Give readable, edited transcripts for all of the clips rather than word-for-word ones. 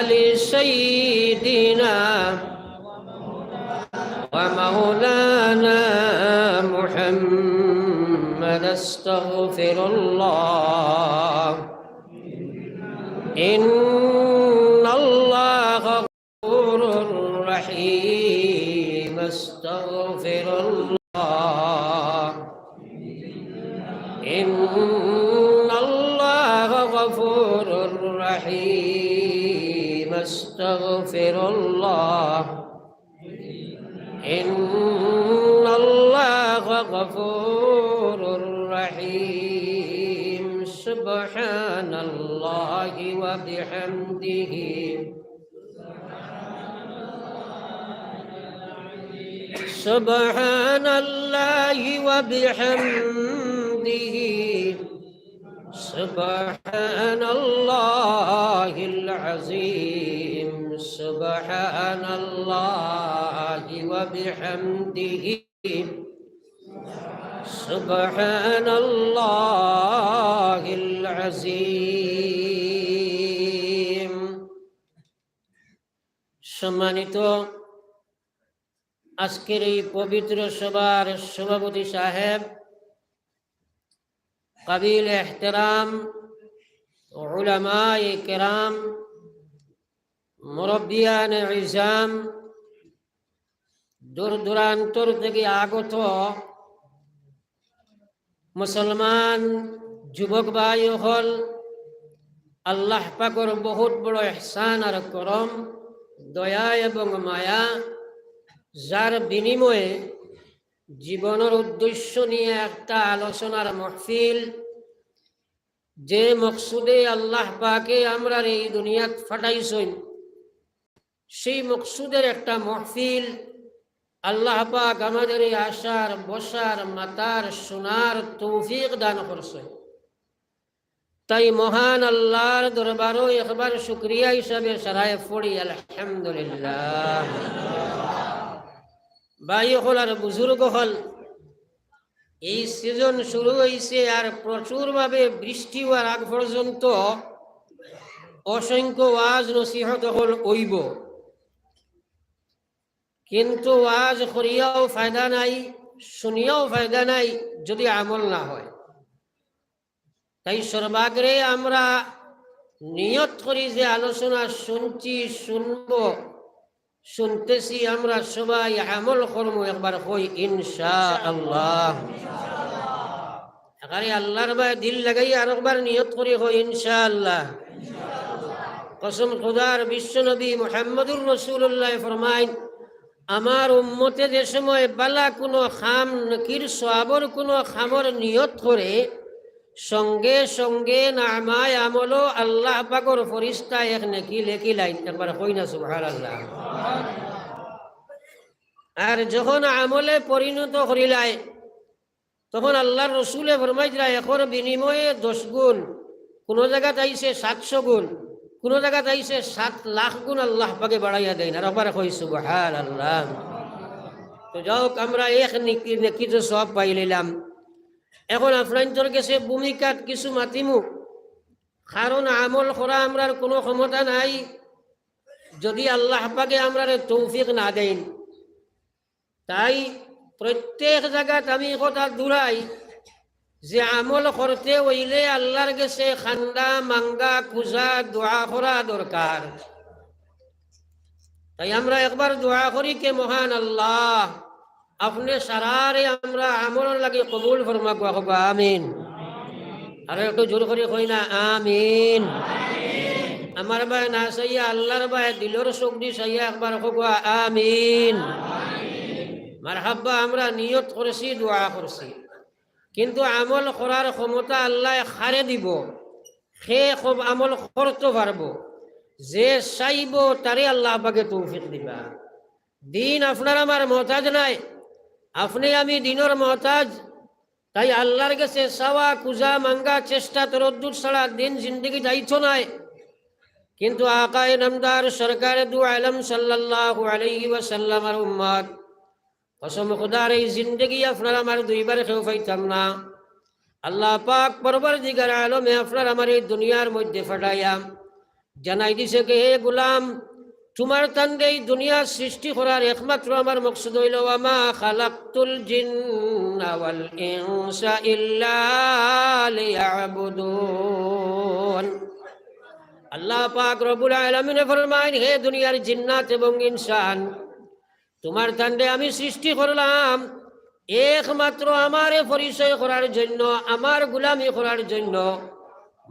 لسيدنا ومولانا محمد استغفر الله إن الله غفور رحيم استغفر الله إن الله غفور رحيم استغفر الله إن الله غفور رحيم سبحان الله وبحمده سبحان الله وبحمده سبحان الله العظيم سبحان الله وبحمده سبحان الله العظيم সম্মানিত আজকের এই পবিত্র সভার সভাপতি সাহেব কাবিল এহতেরাম উলামায়ে কেরাম মুরব্বিয়ান ইজাম দূর দূরান্তর থেকে আগত মুসলমান যুবক ভাই হল আল্লাহ পাকের বহুত বড় ইহসান আর করম দয়া এবং মায়া যার বিনিময়ে জীবনের উদ্দেশ্য নিয়ে একটা আলোচনার মাহফিল যে মকসুদে আল্লাহ পাকে আমরা এই দুনিয়াত ফাটাইছেন সেই মকসুদের একটা মাহফিল আল্লাহ পাক আমাদের এই আশার বসার মাতার শোনার তৌফিক দান করছেন। তাই মহান আল্লাহর দরবারও একবার শুকরিয়া হিসাবে সারায় পড়ি আলহামদুলিল্লাহ। ভাই হল আর বুজুর্গ হল, এই সিজন শুরু হয়েছে আর প্রচুরভাবে বৃষ্টি হওয়ার আগ পর্যন্ত অসংখ্য ওয়াজ নসিহত হল হইব, কিন্তু ওয়াজ করিয়াও ফায়দা নাই, শুনিয়াও ফায়দা নাই যদি আমল না হয়। তাই সর্বাগ্রে আমরা নিয়ত করি যে আলোচনা শুনছি, শুনবো, শুনতেছি, আমরা সবাই আমল করব। একবার কই ইনশাআল্লাহ। আরে আল্লাহর ভাই দিল লাগাই আর একবার নিয়ত করি কই ইনশাআল্লাহ। কসম খোদার বিশ্ব নবী মুহাম্মদুর রাসূলুল্লাহ ফরমাইন, আমার উম্মতে যে সময় বালা কোনো খাম নকির সওয়াবর কোনো খামর নিয়ত করে সঙ্গে সঙ্গে নামায় আমলও আল্লাহ পাকের ফেরেশতা এক নেকি লেখি লাইন। একবার কই না সুবহানাল্লাহ। আর যখন আমলে পরিণত করিলাই তখন আল্লাহর রসুলে ফরমাইছিলা এখর বিনিময়ে 10 গুণ, কোনো জায়গা আইছে 700 গুণ, কোনো জায়গা আইছে 7 লাখ গুণ আল্লাহ পাকে বাড়াইয়া দেন। আর একবার কই সুবহানাল্লাহ। তো যাও আমরা এক নেকি তো সব পাই লইলাম। এখন আপনার কাছে ভূমিকাত কিছু মাতিমু, কারণ আমল করা আমরার কোনো ক্ষমতা নাই যদি আল্লাহ পাকে আমরার তৌফিক না দেন। তাই প্রত্যেক জায়গাত আমি কথা দূরাই যে আমল করতে হইলে আল্লাহর কাছে খান্দা মাঙ্গা খুঁজা দোয়া করা দরকার। তাই আমরা একবার দোয়া করি কে মহান আল্লাহ আপনি সারারে আমরা আমল লাগে কবুল ফরমা কবা আমিন। আর একটু জোর করে কই না আমিন। আমার ভাই না সাইয়া আল্লাহর ভাই দিলর শক্তি সাইয়া একবার কবা আমিন। মারহাবা। আমরা নিয়ত করেছি, দোয়া করছি, কিন্তু আমল করার ক্ষমতা আল্লাহ খারে দিব, সে খুব আমল করতে পারবো। যে চাইব তারে আল্লাহ পাকে তৌফিক দিবা। দিন আপনার আমার মহতাজ নাই, আপনি আমি দিনের মহতাজ। তাই আল্লাহর কাছে চাওয়া কুজা মাঙ্গা চেষ্টা তরদ্দুর ছাড়া দিন জিন্দগি যাইতো নাই। কিন্তু আকায়ে নামদার সরকারে দু আলম সাল্লাল্লাহু আলাইহি ওয়াসাল্লামের উম্মত, কসম খোদার এই জিন্দগি আপনার আমার দুইবার কেউ পাইতাম না। আল্লাহ পাক পরবর্তীকার আলমে আপনার আমার এই দুনিয়ার মধ্যে ফাটাইয়া জানাই দিছে কে হে গোলাম, তোমার তান্ডে এই দুনিয়া সৃষ্টি করার একমাত্র আমার মকসুদ হইল ওয়ামা খালাকতুল জিন্না ওয়াল ইনসা ইল্লা লিয়াবুদুন। আল্লাহ পাক রব্বুল আলামিন ফরমায়, হে দুনিয়ার জিন্নাত এবং ইনসান, তোমার তান্ডে আমি সৃষ্টি করলাম একমাত্র আমারে পরিচয় করার জন্য, আমার গোলামি করার জন্য।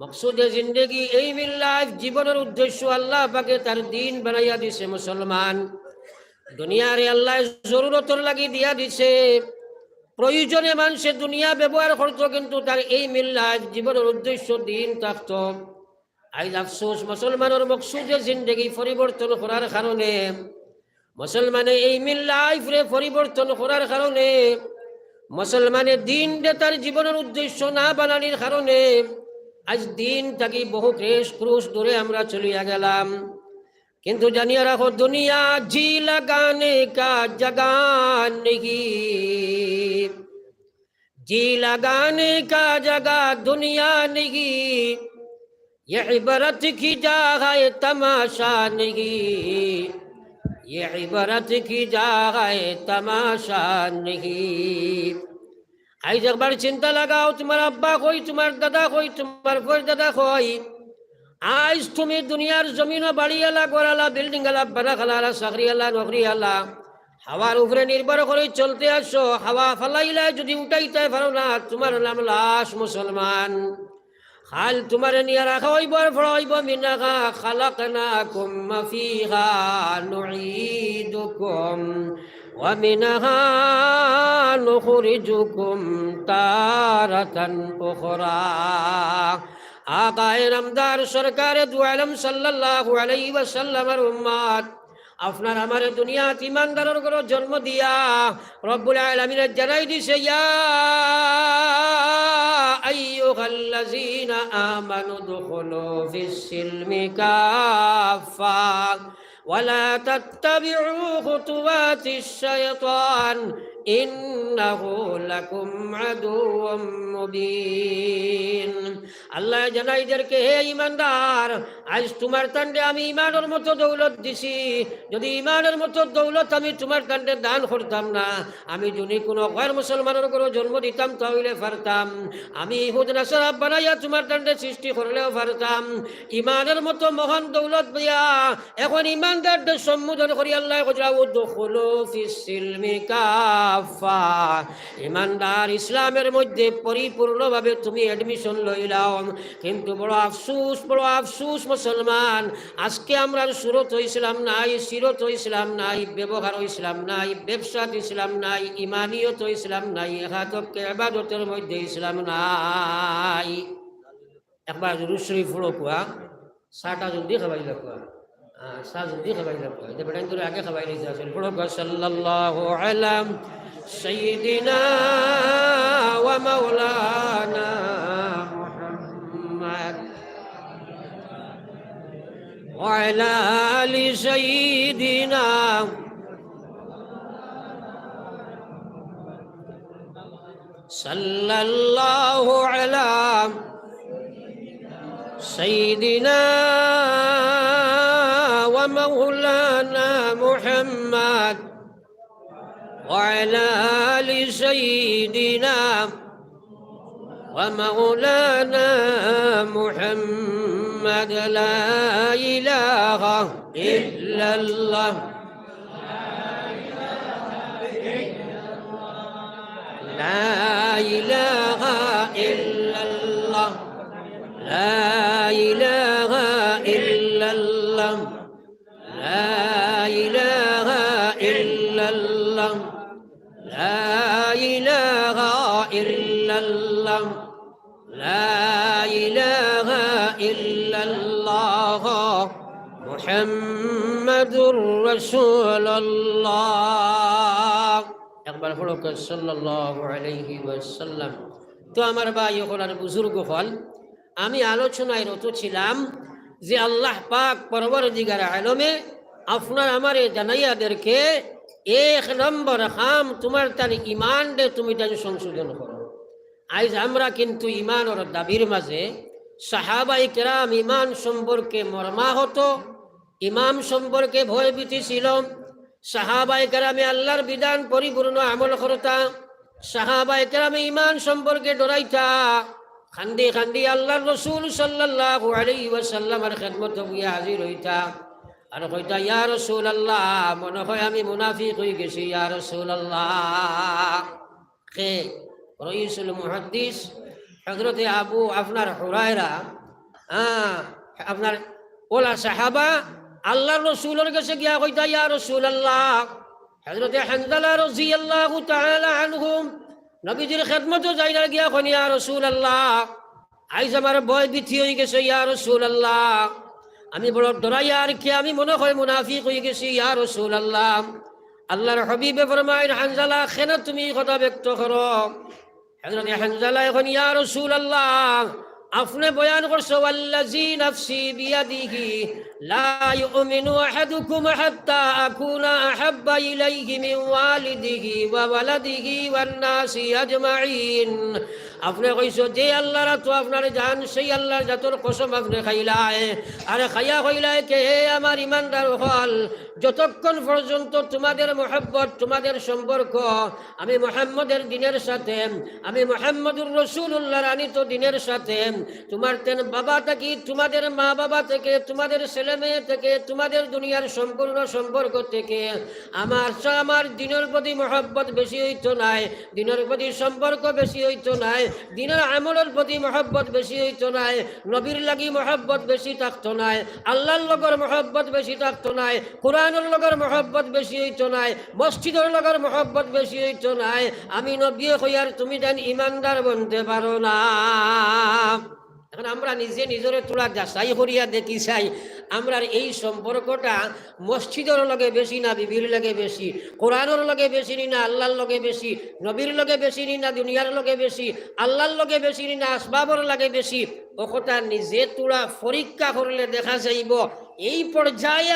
মকসুদে জিন্দেগি এই মিল্লাত, জীবনের উদ্দেশ্য আল্লাহ পাকে তার দিন বানাইয়া দিছে মুসলমান। দুনিয়ারে আল্লাহ জরুরতর লাগি দিয়া দিছে, প্রয়োজনে মানুষের দুনিয়া ব্যবহার করতো, কিন্তু তার এই মিল্লাত জীবনের উদ্দেশ্য দিন থাকত। আজ আফসোস, মুসলমানের মকসুদে জিন্দেগি পরিবর্তন করার কারণে, মুসলমানে এই মিল্লাতরে পরিবর্তন করার কারণে, মুসলমানের দিন তার জীবনের উদ্দেশ্য না বানানোর কারণে আজ দিন থাকি বহু ক্রেশ ক্রুশ দূরে আমরা চলিয়া গেলাম। কিন্তু জানিয়ে রাখো, দুনিয়া জি লাগানে কা জাগা নেহি, জি লাগানে কা জাগা দুনিয়া নেহি, ये इबरत की जगह तमाशा नहीं, ये इबरत की जगह तमाशा नहीं। আজ একবার চিন্তা লাগাও, তোমার আব্বা কই, তোমার দাদা কই, তোমার বড় দাদা কই। আজ তুমি দুনিয়ার জমিন বাড়িয়ালা, গোড়ালা, বিল্ডিং আলা, বারাখালা, চাকরি আলা, নকরি আলা, হাওয়ার উপরে নির্ভর করে চলতে আসো। হাওয়া ফালাইলা যদি উঠাইতে পারো না, তোমার নাম লাশ মুসলমান। হাল তোমার নিয়ে রাখা হইব, ফড়াইব মিনাহা খালাকনাকুম ফিহা নুঈদুকুম ওয়া মিনহা নুখরিজুকুম তারাতান উখরা। আকায়ে নামদার সরকারে দু আলম সাল্লাল্লাহু আলাইহি ওয়াসাল্লামের উম্মত, আপনার আমার দুনিয়াত ইমানদারের ঘরে জন্ম দিয়া রব্বুল আলামিন জানাই দিছে, ইয়া আইয়ুহাল্লাযীনা আমানু দুখুলু ফিস-সিলমি কাফা ওয়ালা তাত্তাবিউ খুতুওয়াতিশ শাইতান ইন্নাহু লাকুম আদুউম মুবিন। আল্লাহ জানাইদেরকে, হে ইমানদার, আজ তোমার কাণ্ডে আমি ইমানের মতো দৌলত দিছি। যদি ইমানের মতো দৌলত আমি তোমার কাণ্ডে দান করতাম না, আমি যদি কোনো গैर মুসলমানের করে জন্ম দিতাম তাহলে পারতাম। আমি ইহুদ নাসারা বানাইয়া তোমার কাণ্ডে সৃষ্টি করলেও পারতাম। ইমানের মতো মহান দৌলত দিয়া এখন ইমানদারদের সম্বোধন করি আল্লাহ উদখুলু ফিস-সিলমি কাফা। ইমানদার, ইসলামের মধ্যে পরিপূর্ণভাবে তুমি অ্যাডমিশন লইলাও। কিন্তু বড় আফসুস মুসলমান, আজকে আমরা সুরত ইসলাম নাই, সিরত ইসলাম নাই, ব্যবহার ইসলাম নাই, ব্যবসাত ইসলাম নাই, ইমানিয়ত ইসলাম নাই, একাদকে ইবাদতের মধ্যে ইসলাম নাই। একবার দুরূদ শরীফ পড়ো কুয়া, সাটা জলদি খাবাই লাগবা, সা জলদি খাবাই লাগবা, এটা বেটান করে আগে খাবাই নিতে আসেন। পড়ো সাল্লাল্লাহু আলা সাইয়্যিদিনা ওয়া মাওলানা মুহাম্মদ ওয়া আলা আলি সাইয়্যিদিনা সাল্লাল্লাহু আলা সাইয়্যিদিনা ওয়া মাওলানা মুহাম্মদ ওয়া আলা আলি সাইয়্যিদিনা ওয়া মাওলানা মুহাম্মদ। লা ইলাহা ইল্লাল্লাহ, লা ইলাহা ইল্লাল্লাহ, লা ইলাহা ইল্লাল্লাহ, লা ইলাহা ইল্লাল্লাহ, লা ইলাহা ইল্লাল্লাহ, লা ইলাহা ইল্লাল্লাহ মুহাম্মাদুর রাসূলুল্লাহ। একবার পড়ো সাল্লাল্লাহু আলাইহি ওয়াসাল্লাম। তো আমার ভাই হল আর বুজুর্গ হল, আমি আলোচনায় রত ছিলাম যে আল্লাহ পাক পরবর্তীকার আলমে আপনার আমারে জানাইয়াদেরকে এক নম্বর খাম তোমার তার ইমান দে তুমি তার সংশোধন করো। আজ আমরা কিন্তু ইমানের দাবির মাঝে সাহাবাই কেরাম ইমান সম্পর্কে মর্মাহত, ইমাম সম্পর্কে ভয়ভীতি ছিল। সাহাবাই কেরামে আল্লাহর বিধান পরিপূর্ণ আমল করতা, সাহাবাই কেরামে ইমান সম্পর্কে ডরাইতা। খান্দি খান্দি আল্লাহর রসুল সাল্লাল্লাহু আলাইহি ওয়াসাল্লামের খেদমত গিয়া হাজির হইতা আর কইতা, ইয়া রাসূলুল্লাহ, মনে হয় আমি মুনাফিক হয়ে গেছি। ইয়া রাসূলুল্লাহ। কে? রাইসুল মুহাদ্দিস হযরতে আবু আপনার হুরায়রা, আপনার ওলা সাহাবা আল্লাহর রসুলের কাছে গিয়া কইতা, ইয়া রাসূলুল্লাহ, হযরতে হানজালা রাদিয়াল্লাহু তাআলা আনহু নবীজির খেদমতে যাইরা গিয়া কইন, ইয়া রাসূলুল্লাহ, আইজ আমার ভয় ভীতি হয়ে গেছে। ইয়া রাসূলুল্লাহ, আমি বড় ডরাই আর কি, আমি মনে হয় মুনাফিক হয়ে গেছি। ইয়া রাসূলুল্লাহ। আল্লাহর হাবিবে ফরমায়, হানজালা, কেন তুমি কথা ব্যক্ত করো? হযরত হানজালা এখন, ইয়া রাসূলুল্লাহ, আপনি বয়ান করছো, ওয়াল্লাযী নাফসি বিয়াদিহি লা ইউমিনু আহাদুকুম হাত্তা আকুনা আহাব্বা ইলাইহি মিন ওয়ালিদিহি ওয়া ওয়ালাদিহি ওয়ান নাসি আজমাইন। আপনি কইছো যে আল্লাহর তো আপনার জান, সেই আল্লাহর জাতর কসম আপনি খাইলাই। আরে খাইয়া কইলাই কে, হে আমার ইমানদার হল, যতক্ষণ পর্যন্ত তোমাদের মহব্বত, তোমাদের সম্পর্ক আমি মুহাম্মদের দিনের সাথে, আমি মুহাম্মদুর রাসূলুল্লাহর আনিত দিনের সাথে, তোমার তেন বাবা থেকে, তোমাদের মা বাবা থেকে, তোমাদের ছেলে মেয়ে থেকে, তোমাদের দুনিয়ার সম্পূর্ণ সম্পর্ক থেকে আমার দিনের প্রতি মহব্বত বেশি হইতো নাই, দিনের প্রতি সম্পর্ক বেশি হইতো নাই, দিনের আমলের প্রতি মহব্বত বেশি হইতো নাই, নবীর লাগি মহব্বত বেশি থাকতো নাই, আল্লাহর লগর মহব্বত বেশি থাকতো নাই, কোরআনের লগর মহব্বত বেশি হইতো নাই, মসজিদের লগর মহব্বত বেশি হইতো নাই। আমি নবী হইয়ার তুমি যেন ইমানদার বনতে পারো না। এখন আমরা নিজে নিজের তোলা যাচাই করিয়া দেখি চাই, আমরা এই সম্পর্কটা মসজিদের লগে বেশি না বিবির লগে বেশি, কোরআনের লগে বেশি না আল্লাহর লগে বেশি, নবীর লগে বেশি না দুনিয়ার লগে বেশি, আল্লাহর লগে বেশি না আসবাবর লাগে বেশি। ও কথা নিজে তোলা পরীক্ষা করলে দেখা যাইব এই পর্যায়ে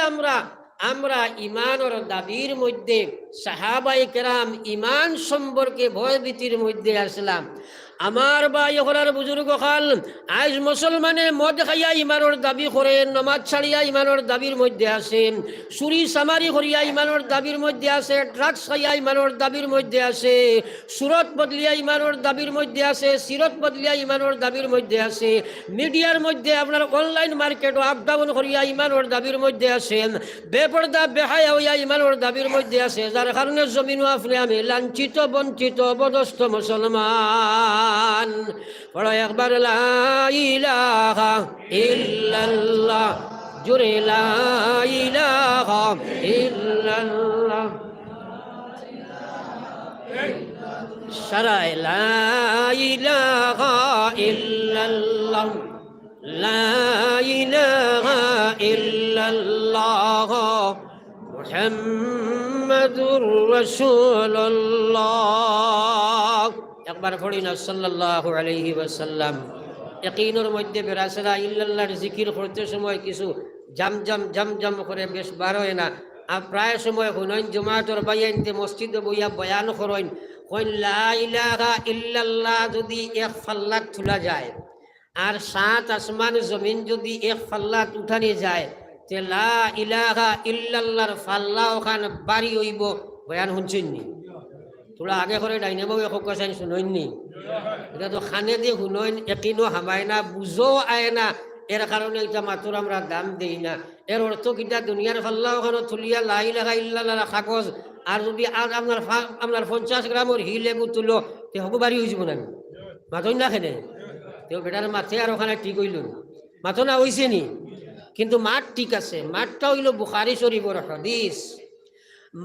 আমরা ইমানের দাবির মধ্যে সাহাবায়ে কেরাম ইমান সম্পর্কে ভয়ভীতির মধ্যে আসলাম। আমার ভাই হলার বুজুর্গ খাল, আজ মুসলমানে মদ খাইয়া ইমানের দাবি করে, নমাজ ছাড়িয়া ইমানের দাবির মধ্যে আছে, চুরি চামারি করিয়া ইমানের দাবির মধ্যে আছে, ড্রাগস খাইয়া ইমানের দাবির মধ্যে আছে, সুরত বদলিয়া ইমানের দাবির মধ্যে আছে, সিরত বদলিয়া ইমানের দাবির মধ্যে আছে, মিডিয়ার মধ্যে আপনার অনলাইন মার্কেট আপ ডাউন করিয়া ইমানের দাবির মধ্যে আছে, বেপর্দা বেহায়া হইয়া ইমানের দাবির মধ্যে আছে, যার কারণে জমিনও আপনি আমি লাঞ্ছিত বঞ্চিত অবদস্থ মুসলমান। পড়ো একবার লা ইলাহা ইল্লাল্লাহ, জোরে লা ইলাহা ইল্লাল্লাহ, সারায় লা ইলাহা ইল্লাল্লাহ, লা ইলাহা ইল্লাল্লাহ, মুহাম্মাদুর রাসূলুল্লাহ। একবার পড়ি না সাল্লাল্লাহু আলাইহি ওয়াসাল্লাম। ইয়াকিনের মধ্যে বেরাসেরা ইল্লাল্লাহর জিকির করতে সময় কিছু জাম করে বেশ বার হয় না। আর প্রায় সময় হুনাইন জমাতর বাইনতে মসজিদে বইয়া বয়ান করেন, কইন লা ইলাহা ইল্লাল্লাহ যদি এক ফাল্লাত তোলা যায় আর সাত আসমান জমিন যদি এক ফাল্লাত উঠানি যায়, তে লা ইলাহা ইল্লাল্লাহর ফাল্লা ওখান বাড়ি হইব। বয়ান শুনছেন নি? তোরা আগে করে ডাইনে বউ এক কাছে শুনইনি, এটা তো খানে দিয়ে শুনইন, একিনো হামায় না, বুঝো আয় না, এর কারণে এটা মাত্র আমরা দাম দেই না। এর অর্থ কিটা দুনিয়ার ফাল্লা ওখানে তুলিয়া লা ইলাহা ইল্লাল্লাহর কাগজ আর যদি আপনার 50 গ্রামের হি লেবু তুলো তে হবু বাড়ি হয়ে যাব না, মাথই না খেনে তেও বেটার মাথে আর ওখানে ঠিক হইল, মাথো না হইছে নি, কিন্তু মাঠ ঠিক আছে। মাঠটা হইল বুখারী শরীফের হাদিস।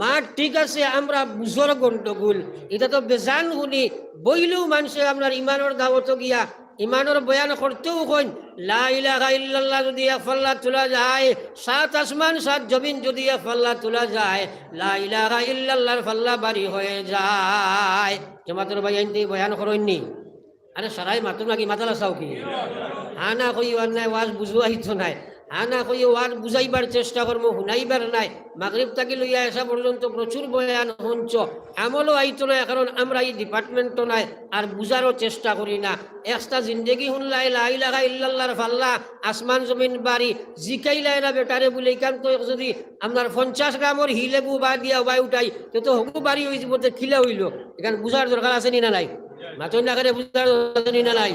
মাঠ ঠিক আছে, আমরা বুঝর গন্ডগোল, এটা তো বেজান শুনি বইলেও মানুষে আপনার ইমানের দাওয়াত গিয়া ইমানের বয়ান করতেও কইন লা ইলাহা ইল্লাল্লাহ যদি এক ফাল্লা তোলা যায়, সাত আসমান সাত জমিন যদি এক ফাল্লা তোলা যায়, লা ইলাহা ইল্লাল্লাহর ফাল্লা বাড়ি হয়ে যায়। জমাতের বাইনতে বয়ান করেননি? আরে সারাই মাতুম নাকি মাতালা চাও কি? হা না কই নাই ওয়াজ বুঝুয়া হিত নাই। আনা কই ওয়ার বুঝাইবার চেষ্টা করবো, শুনাইবার নাই। মাগরিব থাকি লইয়া আসা পর্যন্ত প্রচুর বয়ান শুনছ, আমলও আইতো না, কারণ আমরা এই ডিপার্টমেন্টও নাই আর বুঝারও চেষ্টা করি না। একটা জিন্দেগি শুনলাই লা ইলাহা ইল্লাল্লাহর ফাল্লা আসমান জমিন বাড়ি জিকাইলাই না বেটারে বলে কান তো যদি আপনার 50 গ্রামের হিলেবু বা দিয়া বাই উঠাই তো হকু বাড়ি হয়ে যাব, খিলা হইল। এখানে বুঝার দরকার আছে নি না নাই? মাতই না করে বুঝার দরকার আছে নি না নাই?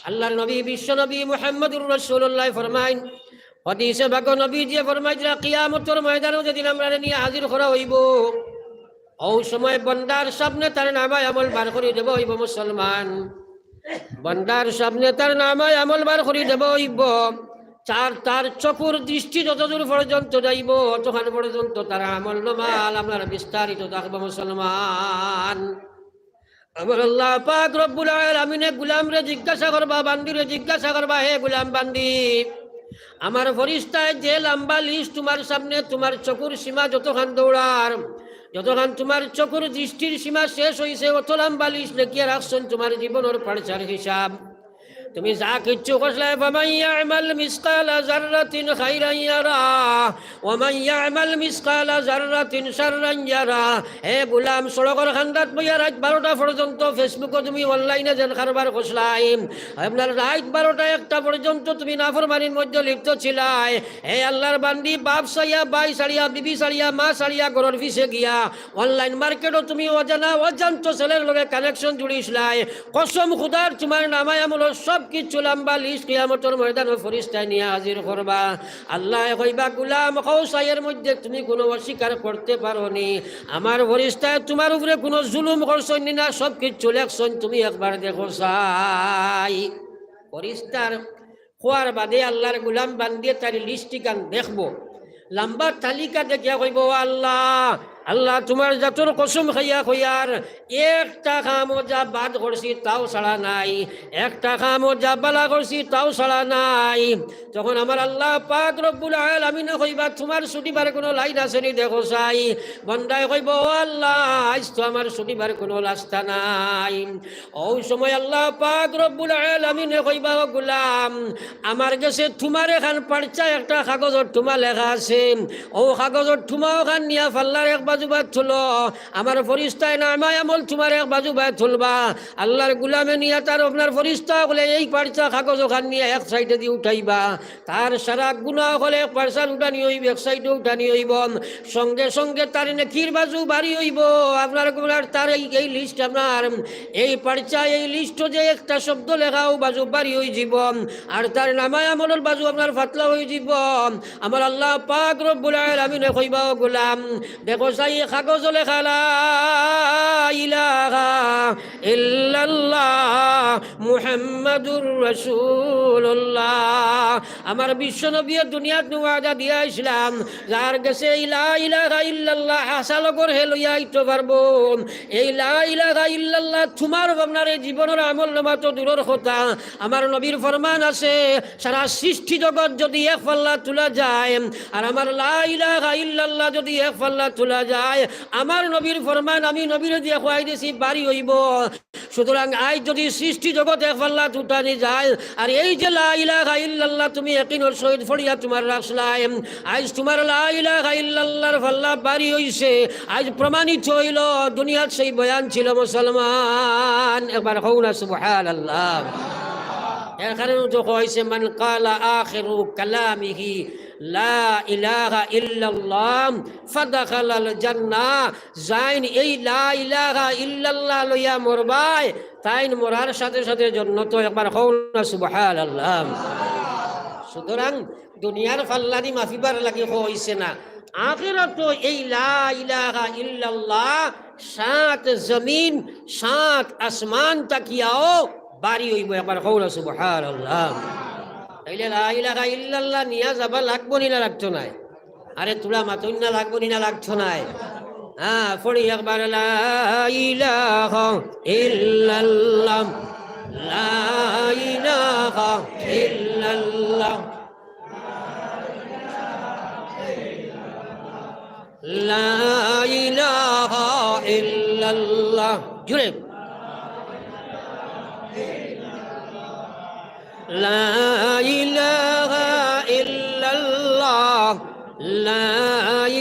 আল্লাহর নবী বিশ্ব নবী মুহাম্মদুর রাসূলুল্লাহ ফরমাইন, হাদিসে বাক নবী যে ফরমাইরা কিয়ামতের ময়দানে যেদিন আমরা নিয়ে হাজির করা হইব, ওই সময় বান্দার সামনে তার নামায় আমল বার করে দেব হইব। মুসলমান বান্দার সামনে তার নামায় আমল বার করে দেব হইব। তার চকুর দৃষ্টি যতদূর পর্যন্ত যাইব তখন পর্যন্ত তার আমল নামাল আপনার বিস্তারিত থাকবে। মুসলমান আমার আল্লাহ পাক রব্বুল আলামিন গুলাম রে জিজ্ঞাসা করবা, বান্দি রে জিজ্ঞাসা করবা, হে গুলাম বান্দি, আমার ফরিস্তায় যে লম্বা লিস্ট তোমার সামনে, তোমার চকুর সীমা যতক্ষণ দৌড়ার, যতক্ষণ তোমার চকুর দৃষ্টির সীমা শেষ হয়েছে, অত লম্বা লিস্ট লেখিয়ে রাখছেন তোমার জীবনের পর্চার হিসাব। তুমি যা কিচ্ছু করলে ফামান ইয়ামাল মিসকালা যাররাতিন খাইরান ইয়ারা ওয়া মান ইয়ামাল মিসকালা যাররাতিন শাররান ইয়ারা। হে গোলাম, সড়কের খান্দাত বইয়া রাত 12টা পর্যন্ত ফেসবুকে তুমি অনলাইনে যেন কারবার করছলাই, আপনার রাত 12টা 1টা পর্যন্ত তুমি নাফরমানির মধ্যে লিপ্ত ছিলাই। হে আল্লাহর বান্দি, বাপ সাইয়া, বাই সারিয়া, বিবি সারিয়া, মা সারিয়া ঘরের পিছে গিয়া অনলাইন মার্কেটও তুমি অজানা অজান্ত ছেলের লগে কানেকশন জুড়িসলাই। কসম খুদার, তোমার নামায় আমল সব কিছু লম্বা লিস্ট কিয়ামতের ময়দানে ফেরেশতা নিয়ে হাজির করবা। আল্লাহ কইবা, গোলাম কৌসাইয়ের মধ্যে তুমি কোনো অস্বীকার করতে পারোনি, আমার ফেরেশতা তোমার উপরে কোনো জুলুম করছেন না, সব কিছু লেখছেন, তুমি একবার দেখো চাই। ফেরেশতার খোয়ার বাদে আল্লাহর গোলাম বান্দিয়ে তার লিস্টটি গান দেখবো, লম্বা তালিকা দেখিয়া কইব, আল্লাহ আল্লাহ তোমার জাতর কসম খাইয়া কইয়ার একটা কামও যা বাদ করছি তাও ছাড়া নাই, একটা কামও যা বালা করছি তাও ছাড়া নাই। তখন আমার আল্লাহ পাক রব্বুল আলামিন কইবা, তোমার ছুটিবার কোনো লাইন আছে নি দেখো চাই। বন্দায় কইব, ও আল্লাহ আজ তো আমার ছুটিবার কোনো রাস্তা নাই। ওই সময় আল্লাহ পাক রব্বুল আলামিন কইবা, ও গোলাম, আমার কাছে তোমার এখান পার্চা একটা কাগজের তোমার লেখা আছে, ও কাগজের তোমা ওখান নিয়া ফাল্লার এক বাজু বাদ থুলো, আমার ফরিস্তায় নামায় আমল তোমার এক বাজু বাদ থুলবা। আল্লাহর গুলামে নিয়া তার আপনার ফরিস্তা হলে এই পার্চা কাগজ ওখান নিয়ে এক সাইডে দিয়ে উঠাইবা, তার সারা গুণা হলে পার্সাল উঠানি হইব, এক সাইডে উঠানি হইব, সঙ্গে সঙ্গে তার নেকির বাজু বাড়ি হইব। আপনার গুলার তার এই লিস্ট, আপনার এই পার্চা এই লিস্ট যে একটা শব্দ লেখাও বাজু বাড়ি হয়ে যাব, আর তার নামায় আমলের বাজু আপনার ফাতলা হয়ে যাব। আমার আল্লাহ পাক রব্বুল আলামিন কইবা, ও গোলাম দেখো সাই কাগজ লেখা লা ইলাহা ইল্লাল্লাহ মুহাম্মাদুর রাসূলুল্লাহ। আমার বিশ্ব নবী দুনিয়াত ওয়াদা দিয়া ইসলাম, যার কাছে লা ইলাহা ইল্লাল্লাহ হাসাল করে লইয়া আইতে পারবো, এই লা ইলাহা ইল্লাল্লাহ তোমার আপনার জীবনের আমল নামা তো দূরের কথা, আমার নবীর ফরমান আছে, সারা সৃষ্টি জগৎ যদি এক পাল্লা তোলা যায় আর আমার লা ইলাহা ইল্লাল্লাহ যদি এক পাল্লা তোলা যায়, আমার নবীর ফরমান আমি নবীর দিয়ে খুয়াই দিয়েছি বাড়ি হইব। সুতরাং আজ যদি সৃষ্টি জগৎ এক পাল্লা উঠানি যায় আর এই যে লা ইলাহা ইল্লাল্লাহ তুমি ইয়াকিনের সহিত ফড়িয়া তোমার রাখলাই, আজ তোমার লা ইলাহা ইল্লাল্লাহর পাল্লা বাড়ি হইছে, আজ প্রমাণিত হইল দুনিয়ার সেই বয়ান ছিল। মুসলমান একবার হও না সুবহানাল্লাহ। এর কারণে তো কইছে, মান কালা আখিরু কালামিহি লা ইলাহা ইল্লাল্লাহ ফাদাখালাল জান্নাহ। যাইন এই লা ইলাহা ইল্লাল্লাহ লইয়া মরবাই, তাইন মরার সাথে সাথে জান্নাত। একবার কও না সুবহানাল্লাহ। সুতরাং দুনিয়ার ফাল্লানি মাফিবার লাগি কইছে না, আখিরাত এই লা ইলাহা ইল্লাল্লাহ 7 জমিন 7 আসমান তাকিয়াও বাড়ি হইব। একবার কও না সুবহানাল্লাহ। তাইলে লা ইলাহা ইল্লাল্লাহ নিয়া যাবা লাগবো নি না লাগতো নাই? আরে তোলা মাতই না লাগবো নি না লাগতো নাই? হ্যাঁ পড়ি একবার, লা ইলাহা ইল্লাল্লাহ লা ইলাহা ইল্লাল্লাহ লা ইলাহা ইল্লাল্লাহ। জুড়ে লা ইলাহা ইল্লাল্লাহ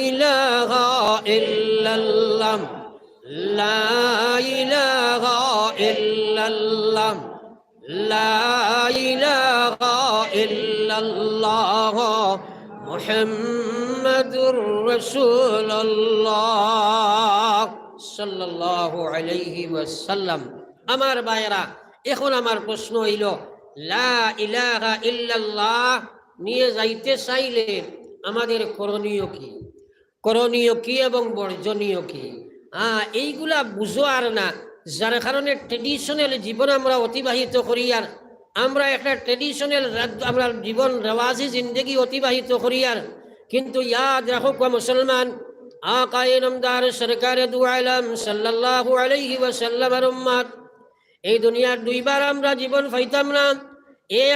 ইলাহা ইল্লাল্লাহ লা ইলাহা ইল্লাল্লাহ লা ইলাহা ইল্লাল্লাহ মুহাম্মাদুর রাসূলুল্লাহ সাল্লাল্লাহু আলাইহি ওয়াসাল্লাম। আমার ভাইরা, এখন আমার প্রশ্ন হইল, লা ইলাহা ইল্লাল্লাহ নিয়ে যাইতে চাইলে আমাদের করণীয় কি? করণীয় কি এবং বর্জনীয় কি? এইগুলা বুঝো আর না, যার কারণে ট্রেডিশনাল জীবন আমরা অতিবাহিত করি, আর আমরা একটা ট্রেডিশনাল আমরা জীবন রেওয়াজি জিন্দগি অতিবাহিত করি। আর কিন্তু ইয়াদ রাখো মুসলমান, আকায়ে নামদার সরকারে দু আলম সাল্লাল্লাহু আলাইহি ওয়াসাল্লামের উম্মত, এই দুনিয়ার দুইবার আমরা জীবন পাইতাম না।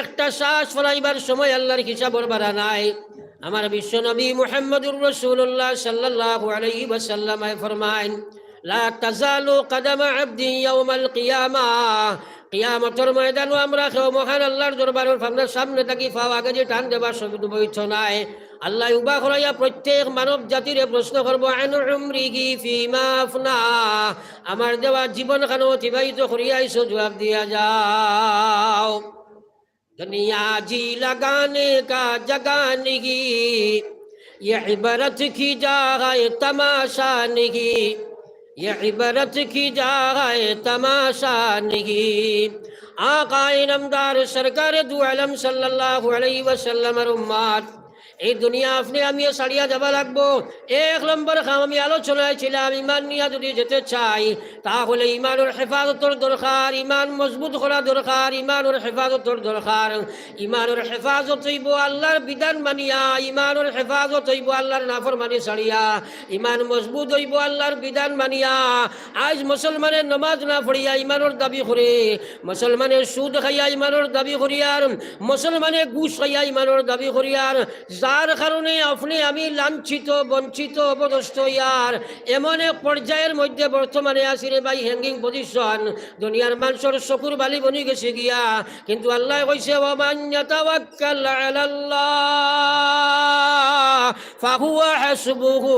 একটা শ্বাস ফলাইবার সময় আল্লাহর হিসাবর বাড়া নাই। আমার বিশ্ব নবী মুহাম্মদুর রাসূলুল্লাহ সাল্লাল্লাহু আলাইহি ওয়াসাল্লাম ফরমায়েন, লা তাজালু কদমা আবদি ইয়াউমাল কিয়ামাহ, কিয়ামতের ময়দানে আমরা মহান আল্লাহর দরবারের সামনে থাকি পাও আগে যে টান দেবার সুবিধা বইছ নাই। আল্লাহ উবা করাইয়া প্রত্যেক মানব জাতিরে প্রশ্ন করবো, আন উমরিহি ফিমা আফনা, আমার দেওয়া জীবন কেন অতিবাহিত করিয়াইছো, জবাব দিয়া যাও। दुनिया जी लगाने का जगह नहीं, ये इबरत की जगह तमाशा नहीं, ये इबरत की जगह तमाशा नहीं। आकाए नामदार सरकार दु आलम सल्लल्लाहु अलैहि वसल्लम उम्मत, এই দুনিয়া আপনি আমিও ছাড়িয়া যাবা লাগবো। এক নম্বর কাম আমি আলোচনায় ছিলাম, ইমান নিয়ে যদি যেতে চাই তাহলে ইমানের হেফাজতর দরকার, ইমান মজবুত করা দরকার, ইমানের হেফাজতর দরকার। ইমানের হেফাজত হইব আল্লাহর বিধান মানিয়া, ইমানের হেফাজত হইব আল্লাহর নাফরমানি ছাড়িয়া, ইমান মজবুত হইব আল্লাহর বিধান মানিয়া। আজ মুসলমানের নমাজ না পড়িয়া ইমানের দাবি করে, মুসলমানের সুদ খাইয়া ইমানের দাবি করিয়ার, মুসলমানের ঘুষ খাইয়া ইমানের দাবি করিয়ার, যার কারণে আপনি আমি লাঞ্ছিত বঞ্চিত অপদস্থ ইয়ার এমন এক পর্যায়ের মধ্যে বর্তমানে আছি রে ভাই, হ্যাঙ্গিং পজিশন। দুনিয়ার মানুষের চকুর বালি বনি গেছে গিয়া, কিন্তু আল্লাহ কইছে ওয়ামান ইয়াতাওয়াক্কাল আলাল্লাহ ফাহুয়া হাসবুহু।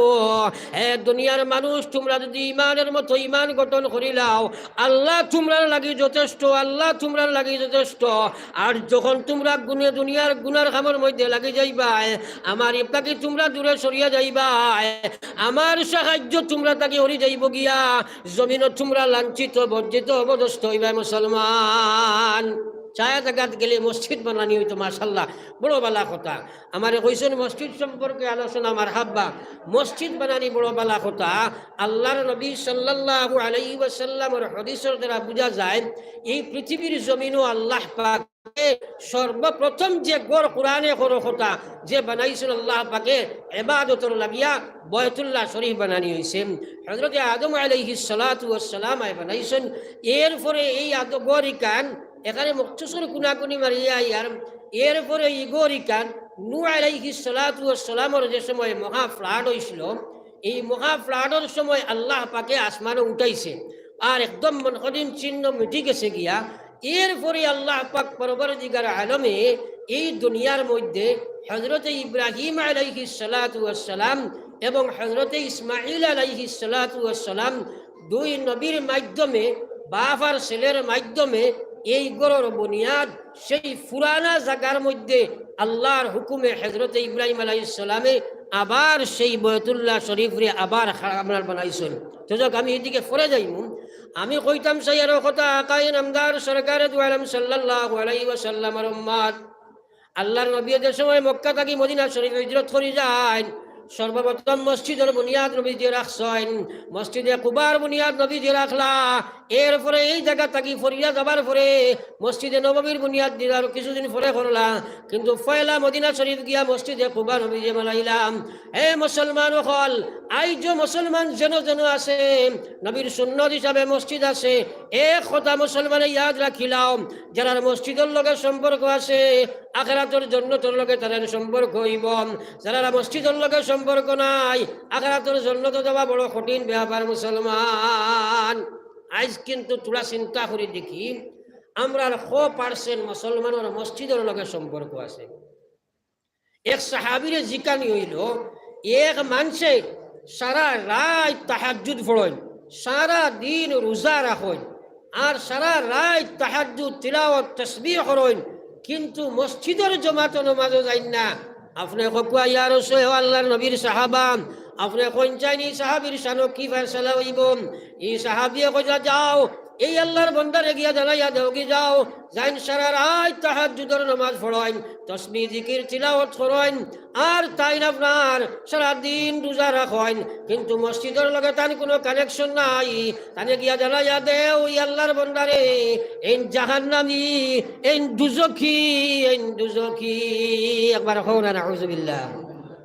দুনিয়ার মানুষ, তোমরা যদি ইমানের মতো ইমান গঠন করিলাও, আল্লাহ তোমরা লাগি যথেষ্ট, আল্লাহ তোমরা লাগি যথেষ্ট। আর যখন তোমরা দুনিয়ার গুনার কামের মধ্যে লাগি যাইবা, আমার ইফতাকে তোমরা দূরে সরিয়া যাইবা, আমার সাহায্য তোমরা তাকে হরি যাইব গিয়া, জমিন তোমরা লাঞ্ছিত বর্জিত অবদস্থ হইবা। মুসলমান চায়া জায়গাত গেলে মসজিদ বানানি হইতো, মাশাল্লাহ বড় বালা কথা। আমার কইছেন মসজিদ সম্পর্কে আলোচনা, আমার হাব্বা মসজিদ বানানি বড় বালা কথা। আল্লাহর নবী সাল্লাল্লাহু আলাইহি ওয়াসাল্লামের হাদিসের দ্বারা বোঝা যায়, এই পৃথিবীর জমিনও আল্লাহ পাক সর্বপ্রথম যে গড় কোরআনে কথা যে বানাইছেন আল্লাহ পাকে ইবাদতর লাগিয়া বাইতুল্লাহ শরীফ বানানি হয়েছে। হযরত আদম আলাইহিস সালাতু ওয়াস সালাম বানাইছেন। এরপরে এই গড়িকান এখানে মখসুসের কুনাকুনি মারিয়া ইয়ার, এরপরে এই গড়িকান নূহ আলাইহিস সালাতু ওয়াস সালামের যে সময় মহা ফ্লাড হয়েছিল, এই মহা ফ্লাডের সময় আল্লাহ পাকে আসমানে উঠাইছে, আর একদম মনকদিম চিহ্ন মিটি গেছে গিয়া। এরপরে আল্লাহ পাক পরবর্তীকার আলমে এই দুনিয়ার মধ্যে হযরত ইব্রাহিম আলাইহিস সালাতু ওয়াস সালাম এবং হযরত ইসমাঈল আলাইহিস সালাতু ওয়াস সালাম, দুই নবীর মাধ্যমে, বাপ আর ছেলের মাধ্যমে এই গড়ের বুনিয়াদ সেই পুরানা জায়গার মধ্যে আল্লাহর হুকুমে হযরত ইব্রাহিম আলাইহিস সালামে আবার সেই বাইতুল্লাহ শরীফরে আবার আপনার বানাইছেন। তো যাক, আমি এদিকে ফরে যাইব। আমি কইতাম সাইয়ার কথা, আকায়ে নামদার সরকারে দু আলম সাল্লাল্লাহু আলাইহি ওয়াসাল্লামের উম্মত, আল্লাহর নবী যে সময় মক্কা থেকে মদিনা শরীফ হিজরত করে যায়, সর্বপ্রথম মসজিদের বুনিয়াদ নবীজি রাখছেন, মসজিদে কুবার বুনিয়াদ নবীজি রাখলা। এরপরে এই জায়গা থাকি ফরিয়া যাবার পরে মসজিদে নববীর বুনিয়াদ দিল, আর কিছুদিন পরে করলা। কিন্তু পয়লা মদিনা শরীফ গিয়া মসজিদে কুবা নবীজি বানাইলাম। হে মুসলমান হল, আইজ মুসলমান যেন যেন আছে, নবীর সুন্নত হিসাবে মসজিদ আছে। এক কথা মুসলমানে ইয়াদ রাখিলাম, যারা মসজিদের লগে সম্পর্ক আছে আখিরাতের জন্য তোর লগে তাদের সম্পর্ক হইব, যারা মসজিদের লগে সম্পর্ক নাই আখিরাতের জন্য তো যাওয়া বড় কঠিন ব্যাপার। মুসলমান আজ কিন্তু তোরা চিন্তা করে দেখি, আমরা 100% মুসলমানের মসজিদের লগে সম্পর্ক আছে। এক সাহাবীরে জিকানি হইল, এক মানুষে সারা রাত তাহাজ্জুদ পড়েন, সারা দিন রোজা রাখেন, আর সারা রাত তাহাজ্জুদ তিলাওয়াত তাসবিহ করেন, কিন্তু মসজিদের জমাত নামাজও যাই না। আপনি ককুয়া ইয়া রাসূল আল্লাহর নবীর সাহাবা, আপনি কোন চাইনি সাহাবীর শানো কি ফয়সালা হইব? এই সাহাবিয়ে কইলা যাও এই আল্লাহর বান্দারে গিয়া জানাইয়া দাও কি যাও যাইন সারা রাত তাহাজ্জুদের নামাজ পড়েন, তাসবিহ জিকির তিলাওয়াত করেন, আর তাই আপনার সারা দিন রোজা রাখেন, কিন্তু মসজিদের লগে তার কোনো কানেকশন নাই। তানে গিয়া জানাইয়া দেও এই আল্লাহর বান্দারে এই জাহান্নামী, এই দুজখী, এই দুজখী। একবার কও না নাউযুবিল্লাহ।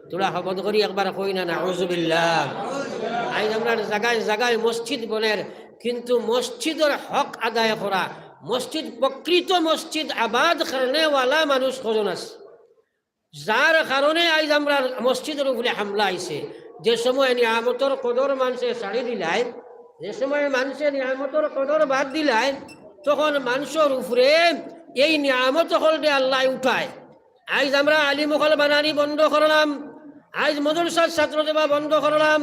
তোরা শপথ করি একবার কই না নাউযুবিল্লাহ। আইন আমরা জায়গায় জায়গায় মসজিদ বলেন, কিন্তু মসজিদের হক আদায় করা, মসজিদ প্রকৃত মসজিদ আবাদ কারণেওয়ালা মানুষ কজন আছে, যার কারণে আজ আমরা মসজিদের উপরে হামলা আইছে। যে সময় নিয়ামতর কদর মানুষে ছাড়ি দিলায়, যে সময় মানুষের নিয়ামতর কদর বাদ দিলায়, তখন মানুষের উপরে এই নিয়ামত হলতে আল্লাহ উঠায়। আজ আমরা আলিমুখল বানানি বন্ধ করলাম, আজ মদরসার ছাত্র দেবা বন্ধ করলাম,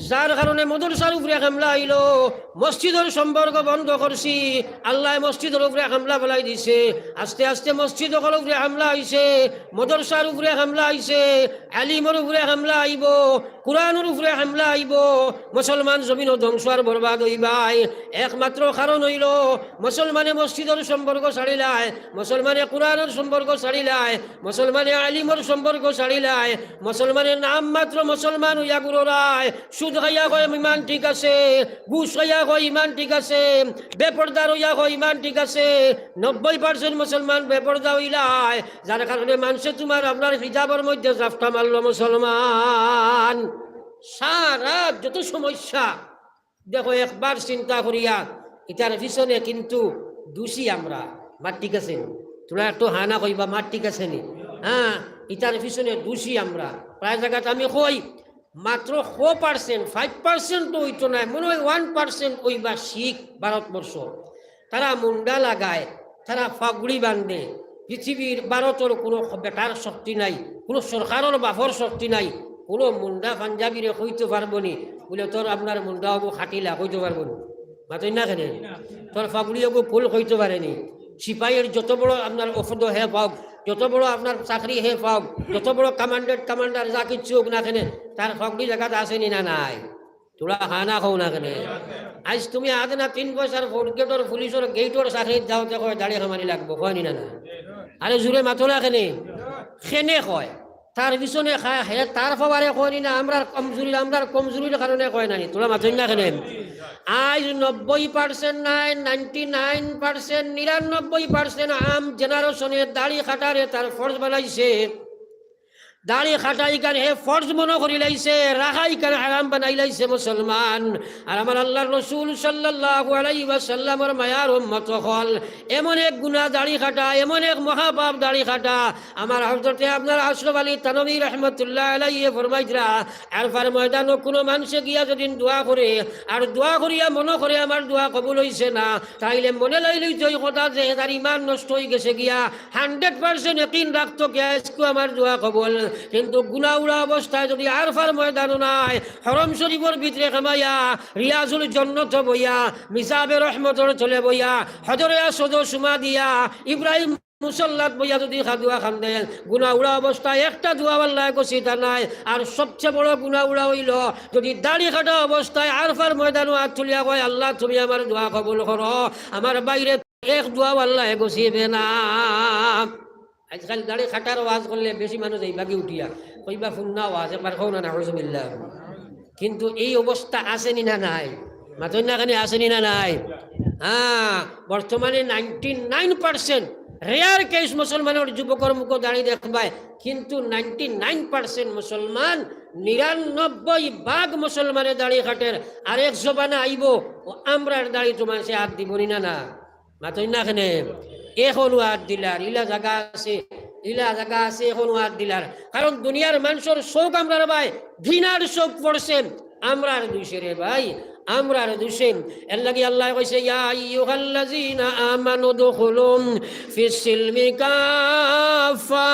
যার কারণে মদরসার উপরে হামলা আইল, মসজিদের সম্পর্ক বন্ধ করছি, আল্লাহ মসজিদের উপরে হামলা ফেলাই দিছে। আস্তে আস্তে মসজিদ উপরে হামলা আইছে, মদরসার উপরে হামলা আইছে, আলিমের উপরে হামলা আইব, কোরআনের উপরে হামলা আইব, মুসলমান জমিন ধ্বংস আর বরবাদ হইবাই। একমাত্র কারণ হইল মুসলমানে মসজিদের সম্পর্ক ছাড়িলায়, মুসলমানে কোরআনের সম্পর্ক ছাড়িলায়, মুসলমানে আলিমের সম্পর্ক ছাড়িলায়, মুসলমানের নাম মাত্র মুসলমান হইয়া গুরুরায়, সুদ খাইয়া কয় ইমান ঠিক আছে, ঘুষ খাইয়া কয় ইমান ঠিক আছে, বেপরদার হইয়া কয় ইমান ঠিক আছে। 90% মুসলমান বেপরদা হইলায়, যার কারণে মানুষে তোমার আপনার হিজাবের মধ্যে জাফটা মারল। মুসলমান সারা যত সমস্যা দেখো একবার চিন্তা করিয়া এটার পিছনে কিন্তু দোষী আমরা। মার ঠিক আছে, তোরা একটু হানা কইবা মার ঠিক আছে নি? হ্যাঁ, এটার পিছনে দোষী আমরা। প্রায় জায়গাতে আমি কই মাত্র 4%, 5% তো হইতো না, মনে হয় 1% ওইবা শিখ ভারতবর্ষ। তারা মুন্ডা লাগায়, তারা ফাগুড়ি বান্ধে। পৃথিবীর ভারতের কোনো বেটার শক্তি নাই, কোনো সরকারের বাফর শক্তি নাই, কোনো মুন্ডা পাঞ্জাবিরে কইতে পারবো নি বলে তোর আপনার মুন্ডা হবো খাটিলা কইতে পারবো নি? মাতই না কেন? তোর ফাগুড়ি হবো ফুল কইতে পারেনি। সিপাহীর যত বড় আপনার ওষুধ হে পাওক, যত বড় আপনার চাকরি হে পাওক, যত বড় কমান্ডার যা কিচ্ছু হোক না কেন, তার ফাগুড়ি জায়গাতে আসেনি না নাই? তোরা খানা খাও না কেন? আজ তুমি আজ না 3 পয়সার ফোর্ট গেটর পুলিশের গেটর চাকরি যাওতে কয় দাঁড়িয়ে খামারি লাগবো, কয়নি না? আরে জোরে মাথো না কেন? খেনে কয় তার পিছনে খায় হে, তার ফবারে কয়নি না আমরা কমজুরির কারণে কয় নানি? তোরা মাথই না কেন? আজ 90% নাই, 99%, 99% আম জেনারেশনের দাড়ি খাটারে তার ফরজ বানাইছে। দাড়ি খাটাই কান হে ফরজ মনে করি লাইছে, রাখাই কান হারাম বানাই লাইছে মুসলমান। আর আমার আল্লাহর রাসূল সাল্লাল্লাহু আলাইহি ওয়াসাল্লামের মায়ার উম্মত হল এমন এক গুনাহ দাড়ি খাটা, এমন এক মহাপাপ দাড়ি খাটা। আমার হযরতে আপনার আশরাফ আলী থানভী রাহমাতুল্লাহ আলাইহি ফরমাইতরা, আরফার ময়দানে কোনো মানুষে গিয়া যদি দোয়া করে আর দোয়া করিয়া মনে করে আমার দোয়া কবুল হইছে না, তাইলে মনে লইলেই তো কথা যে তার ইমান নষ্ট হয়ে গেছে গিয়া 100% ইয়াকিন রাখতো কে আজকে আমার দোয়া কবুল। কিন্তু গুনাউড়া অবস্থায় যদি আরফার ময়দান নাই, হরম শরীফের ভিতরে কামাইয়া, রিয়াজুল জন্নত বইয়া, মিসাবে রহমতর চলে বইয়া, হজরে আসদ সুমা দিয়া, ইব্রাহিম মুসল্লাত বইয়া যদি খাদুয়া খান দেন, গুনাউড়া অবস্থায় একটা দোয়া আল্লাহ কসিতা নাই। আর সবচেয়ে বড় গুনাউড়া হইল যদি দাড়ি কাটা অবস্থায় আরফার ময়দানও হাত তুলিয়া কয় আল্লাহ তুমি আমার দোয়া কবুল করো, আমার বাইরে এক দোয়া আল্লাহ গছিবে না। আজকাল দাড়ি খাটার ওয়াজ করলে বেশি মানুষ এই বাকি উঠিয়া কইবা ফুন্না ওয়াজ একবার কও না নাউযুবিল্লাহ। কিন্তু এই অবস্থা আসেনি না নাই? মাতই না কেন? আসেনি না নাই? হ্যাঁ, বর্তমানে 99% রেয়ার কেস মুসলমানের যুবকর মুখ দাঁড়িয়ে দেখবায়, কিন্তু 99% মুসলমান, 99% মুসলমানের দাড়ি খাটের। আরেক জবানে আইব ও আমরার দাড়ি তোমার সে হাত দিবনি না না? মাতই না কেন? এখনো হাত দিলার ইলা জায়গা আছে, এখনো হাত দিলার। কারণ দুনিয়ার মানুষের শোক আমরা ভাই ঘৃণার শোক পড়ছে, আমরার দোষে রে ভাই, আমরার দোষে। এর লাগি আল্লাহ কইছে ইয়া আইয়ুহাল্লাযীনা আমানু দুখুলু ফিস-সিলমি কাফা,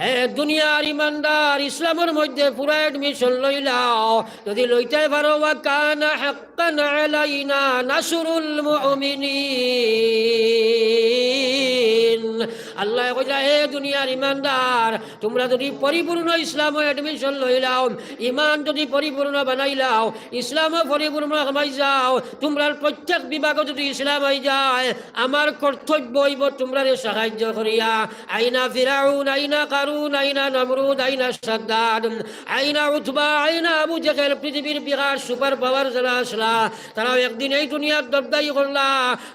হে দুনিয়ার ইমানদার ইসলামের মধ্যে পুরা এডমিশন লইলাও যদি লইতে পারো। ওয়া কানা হাক্কান আলাইনা নাসরুল মুমিনিন। আল্লাহ কইলা হে দুনিয়ার ইমানদার তোমরা যদি পরিপূর্ণ ইসলাম এডমিশন লইলাও, ইমান যদি পরিপূর্ণ বানাইলাও, ইসলাম পরিপূর্ণ হমাই যাও, তোমরা প্রত্যেক বিভাগ যদি ইসলাম হয়ে যায়, আমার কর্তব্য হইব তোমরা সাহায্য করিয়া। আইনা ফিরাউন, আইনা কারুন, আইনা নমরুদ, আইনা সাদ্দাদ, আইনা উতবা, আইনা আবু জেহেল, পৃথিবীর বিরাট সুপার পাওয়ার যারা আসলা তারাও একদিন এই দুনিয়ার দরদাই করলা।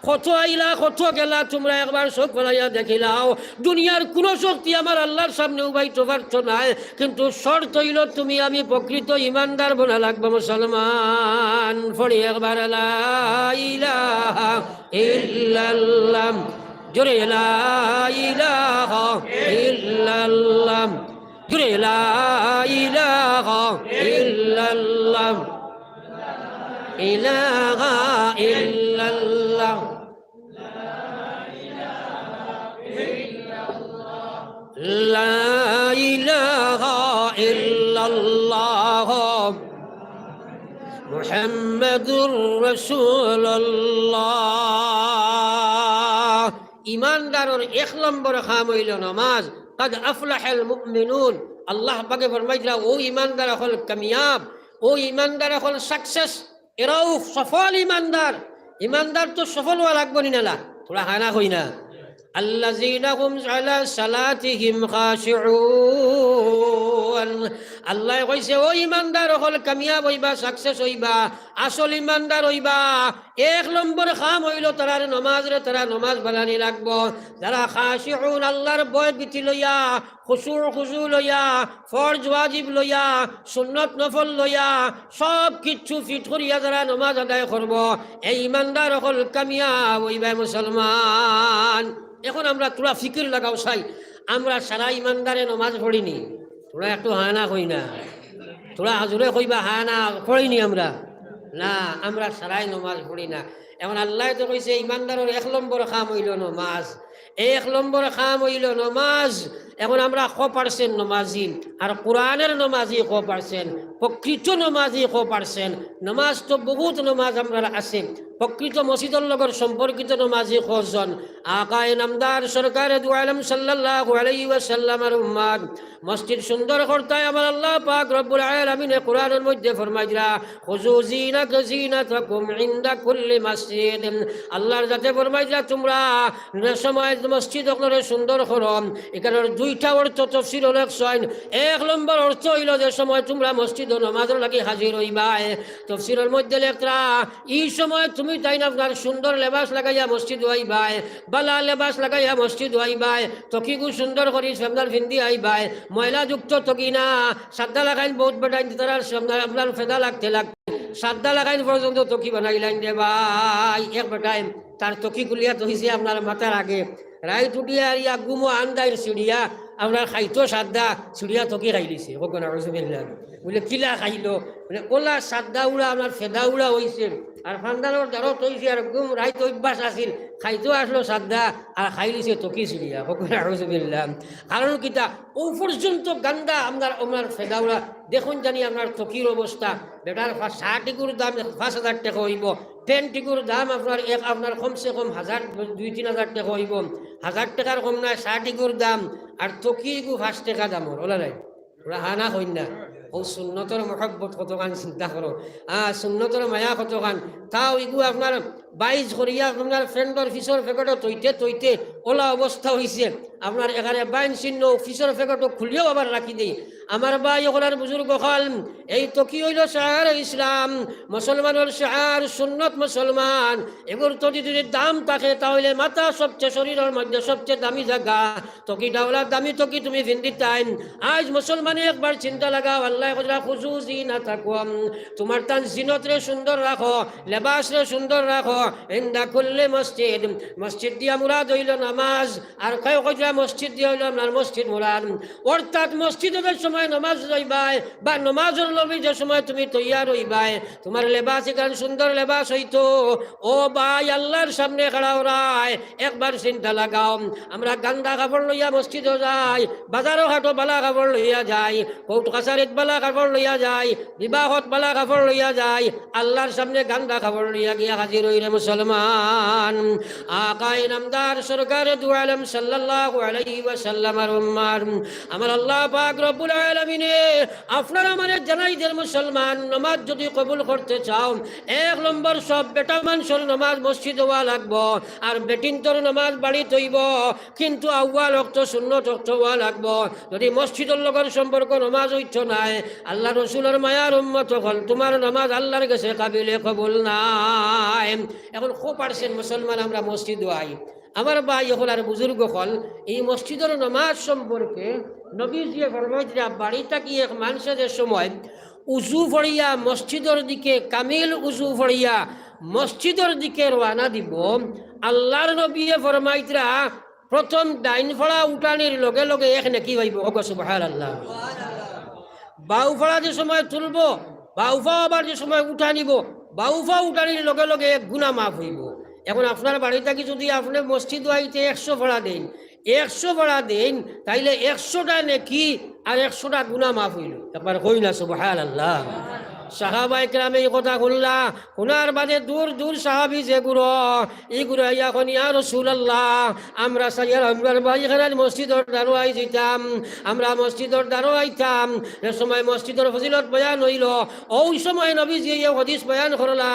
কত আইলা কত গেলা, তোমরা একবার চোখ ফেলাইয়া দেখিলাও দুনিয়ার কোন শক্তি আমার আল্লাহর সামনে উবাইতে পারতো না। কিন্তু শর্ত হইল তুমি আমি প্রকৃত ইমানদার বনা লাগবে মুসলমান। ফড়ি একবার লা ইলাহা ইল্লাল্লাহ, জোরে লা ইলাহা ইল্লাল্লাহ, জোরে লা ইলাহা ইল্লাল্লাহ, ইলাহা ইল্লাল্লাহ, লা ইলাহা ইল্লাল্লাহ, মুহাম্মাদুর রাসূলুল্লাহ। ইমানদারের এক নম্বর কাম হইল নামাজ। কাদ আফলাহাল মুমিনুন, আল্লাহ পাকে ফরমাইলা ও ইমানদার হল কামিয়াব, ও ইমানদার হল সাকসেস, এরাও সফল ইমানদার। ইমানদার তো সফল হওয়া লাগবো নি না, তোরা হানা হই না। আল্লাযীনা হুম আলা সালাতিহিম খাশিউন, আল্লাহ কইছে ও ইমানদার হল কামিয়াব হইবা, সাকসেস হইবা, আসল ইমানদার হইবা। এক নম্বর কাম হইল তারার নমাজ রে, তারা নমাজ বানানি লাগবো। যারা খাশিউন আল্লাহর ভয় ভীতি লইয়া, খুশু লইয়া, ফরজ ওয়াজিব লইয়া, সুন্নত নফল লইয়া সব কিচ্ছু ফিট করিয়া যারা নমাজ আদায় করব, এই ইমানদার হল কামিয়াব হইবা মুসলমান। এখন আমরা তোরা ফিকির লাগাও চাই, আমরা সারা ইমানদারে নমাজ পড়িনি। তোরা একটু হানা কই না, তোরা হাজুরে কইবা হানা পড়িনি আমরা না, আমরা সারাই নমাজ পড়ি না। এখন আল্লাহ তো কইছে ইমানদারের এক নম্বর কাম হইল নমাজ, এক নম্বর কাম হইল নমাজ। এখন আমরা 100% নমাজি, আর কোরআনের নমাজি 100%, প্রকৃত নমাজি 100%। নমাজ তো বহুত নমাজ আমরা আছে, প্রকৃত মসজিদের লগর সম্পর্কিত নমাজি 100 জন। আকায়ে নামদার সরকারে দু আলম সাল্লাল্লাহু আলাইহি ওয়াসাল্লামের উম্মত মসজিদ সুন্দর করতে আমার আল্লাহ পাক রব্বুল আলামিন কোরআনের মধ্যে ফরমাইলা খুযু যিনাতাকুম ইনদা কুল্লি মসজিদ। আল্লাহর যাতে ফরমাইলা তোমরা সময় মসজিদ আপনারা সুন্দর করো। এখানে দুইটা অর্থ তাফসীর লেখছেন। এক নম্বর অর্থ হইল যে সময় তোমরা মসজিদ ও নামাজের লাগি হাজির হইবা, তাফসীরের মধ্যে লেখরা এই সময় তুমি তাই না আপনার সুন্দর লেবাস লাগাইয়া মসজিদ আইবাই, বালা লেবাস লাগাইয়া মসজিদ আইবাই, তকিগু সুন্দর করি সামনার ফিন্দি আইবাই, ময়লা যুক্ত তকি না সাদা লাগাইন বহুত বেটাইন তারা আপনার ফেদা লাগতে সাদা লাগাইন পর্যন্ত তকি বানাইলেন দে ভাই। এক বেটাই তার তকি গুলিয়া তহিছে আপনার মাথার আগে, রাইত উঠিয়া আর ইয়া গুমো আন্দাইল চিড়িয়া আপনার খাইতো সাদা চিড়িয়া তকি খাই দিছে বলে কিলা খাইলো, মানে ওলা সাদা উড়া আপনার ফেদা উড়া হয়েছে, আর ফান্দানোর দারত হয়েছে, আর গুম রাইত অভ্যাস আছিল, খাইতো আসলো সাদা আর খাই দিছে তকি চিড়িয়া কারণ কিতা ও পর্যন্ত গান্দা আপনার ফেদা উড়া। দেখুন জানি আপনার তকির অবস্থা, বেটার শার্টিকুর দাম 5,000 টাকা হইব, প্যান্টিকুর দাম আপনার কমসে কম 2-3,000 টাকা হইব, 1000 টাকার কম নয় শার্টিকুর দাম, আর তকিগু 5 টাকা দামর ওলা নাই। ওরা হানা হইন না, ও সুন্নতর মহব্বত কতখান চিন্তা করো, সুন্নতর মায়া কতখান। তাও ইগু আপনার 22 করিয়া আপনার ফ্রেন্ডর ফিসর ফেকটও তৈতে ওলা অবস্থা হয়েছে। আপনার এখানে 22 চিহ্ন ফিসর ফেকটও খুলিয়েও আবার রাখি দেই। আমার ভাই ওখানের বুজুর্গ হল এই তো কি হইল শাহর ইসলাম, মুসলমানের শাহর সুন্নত মুসলমান। এগুলোর তো যদি দাম থাকে তাহলে মাথা সবচেয়ে শরীরের মধ্যে সবচেয়ে দামি জায়গা, তকি ডাওলা দামি তকি তুমি ভিন্দি টাইম। আজ মুসলমানে একবার চিন্তা লাগাও, আল্লাহ খুযু যিনাতাকুম, তোমার তান জিনত রে সুন্দর রাখো, লেবাস রে সুন্দর রাখো। ইনদা কুল্লি মসজিদ, মসজিদ দিয়া মুরাদ হইল নামাজ, আর কেউ কইলা মসজিদ দিয়া হইল আপনার মসজিদ মুরাদ, অর্থাৎ মসজিদের সময় সময় নমাজ লইবাই বা নমাজের লবি যে সময় তুমি তৈয়ার হইবাই তোমার লেবাস এখান সুন্দর লেবাস হইতো ও ভাই আল্লাহর সামনে খাড়া ওরাই একবার চিন্তা লাগাও আমরা গান্দা কাপড় লইয়া মসজিদে যাই বাজারও হাটো বালা কাপড় লইয়া যাই কোর্ট কাছারিত বালা কাপড় লইয়া যাই বিবাহত বালা কাপড় লইয়া যাই আল্লাহর সামনে গান্দা কাপড় লইয়া গিয়া হাজির হইলে মুসলমান আকায়ে নামদার সরকারে দু আলম সাল্লাল্লাহু আলাইহি ওয়াসাল্লামের উম্মার আমার আল্লাহ পাক রব্বুল আলামিনে আপনারা আমাদের জানাইদের মুসলমান নামাজ যদি কবুল করতে চাও এক নম্বর সব বেটা মানুষের নামাজ মসজিদ হওয়া লাগবো আর বেটিন তোর নামাজ বাড়ি তৈব কিন্তু আউ্বাল অক্ত সুন্নত অক্ত হওয়া লাগবো যদি মসজিদের লগর সম্পর্ক নামাজ হইত নাই আল্লাহ রসুলের মায়ার উম্মত হল তোমার নামাজ আল্লাহর কাছে কাবিলে কবুল নাই এখন খুব পারছেন মুসলমান আমরা মসজিদ আই আমার ভাই হল আর বুজুর্গ হল এই মসজিদের নামাজ সম্পর্কে নবীজিয়ে ফরমাইছে বাড়ি থাকি এক মানুষের সময় উজু ফড়িয়া মসজিদের দিকে কামিল উজু ফড়িয়া মসজিদের দিকে রওনা দিব আল্লাহর নবীয়ে ফরমাইতরা প্রথম ডাইন ফড়া উঠানির লগে লগে এক নেকি হইব ওগো সুবহানাল্লাহ বাউফড়া যে সময় তুলব বাউফা আবার যে সময় উঠা নিব বাউফা উঠানির লগে লগে এক গুনাহ মাফ হইব এখন আপনার বাড়ি থাকি যদি আপনি মসজিদ আইতে 100 ভাড়া দেন 100 ভাড়া দেন তাইলে 100টা নেকি আর 100টা গুনাহ মাফ হইল একবার কই না সুবহানাল্লাহ সাহাবায়ে কেরামে এই কথা শুনলা শোনার বাদে দূর দূর সাহাবি যেগুলো এইগুলো এখন ইয়া রাসূলুল্লাহ আমরা সাইয়ার আমরা বাইখানার মসজিদের দারোয়াই যেতাম আমরা মসজিদের দারোয়াই আইতাম এ সময় মসজিদের ফজিলত বয়ান হইল ওই সময় নবীজি এই হাদিস বয়ান করলা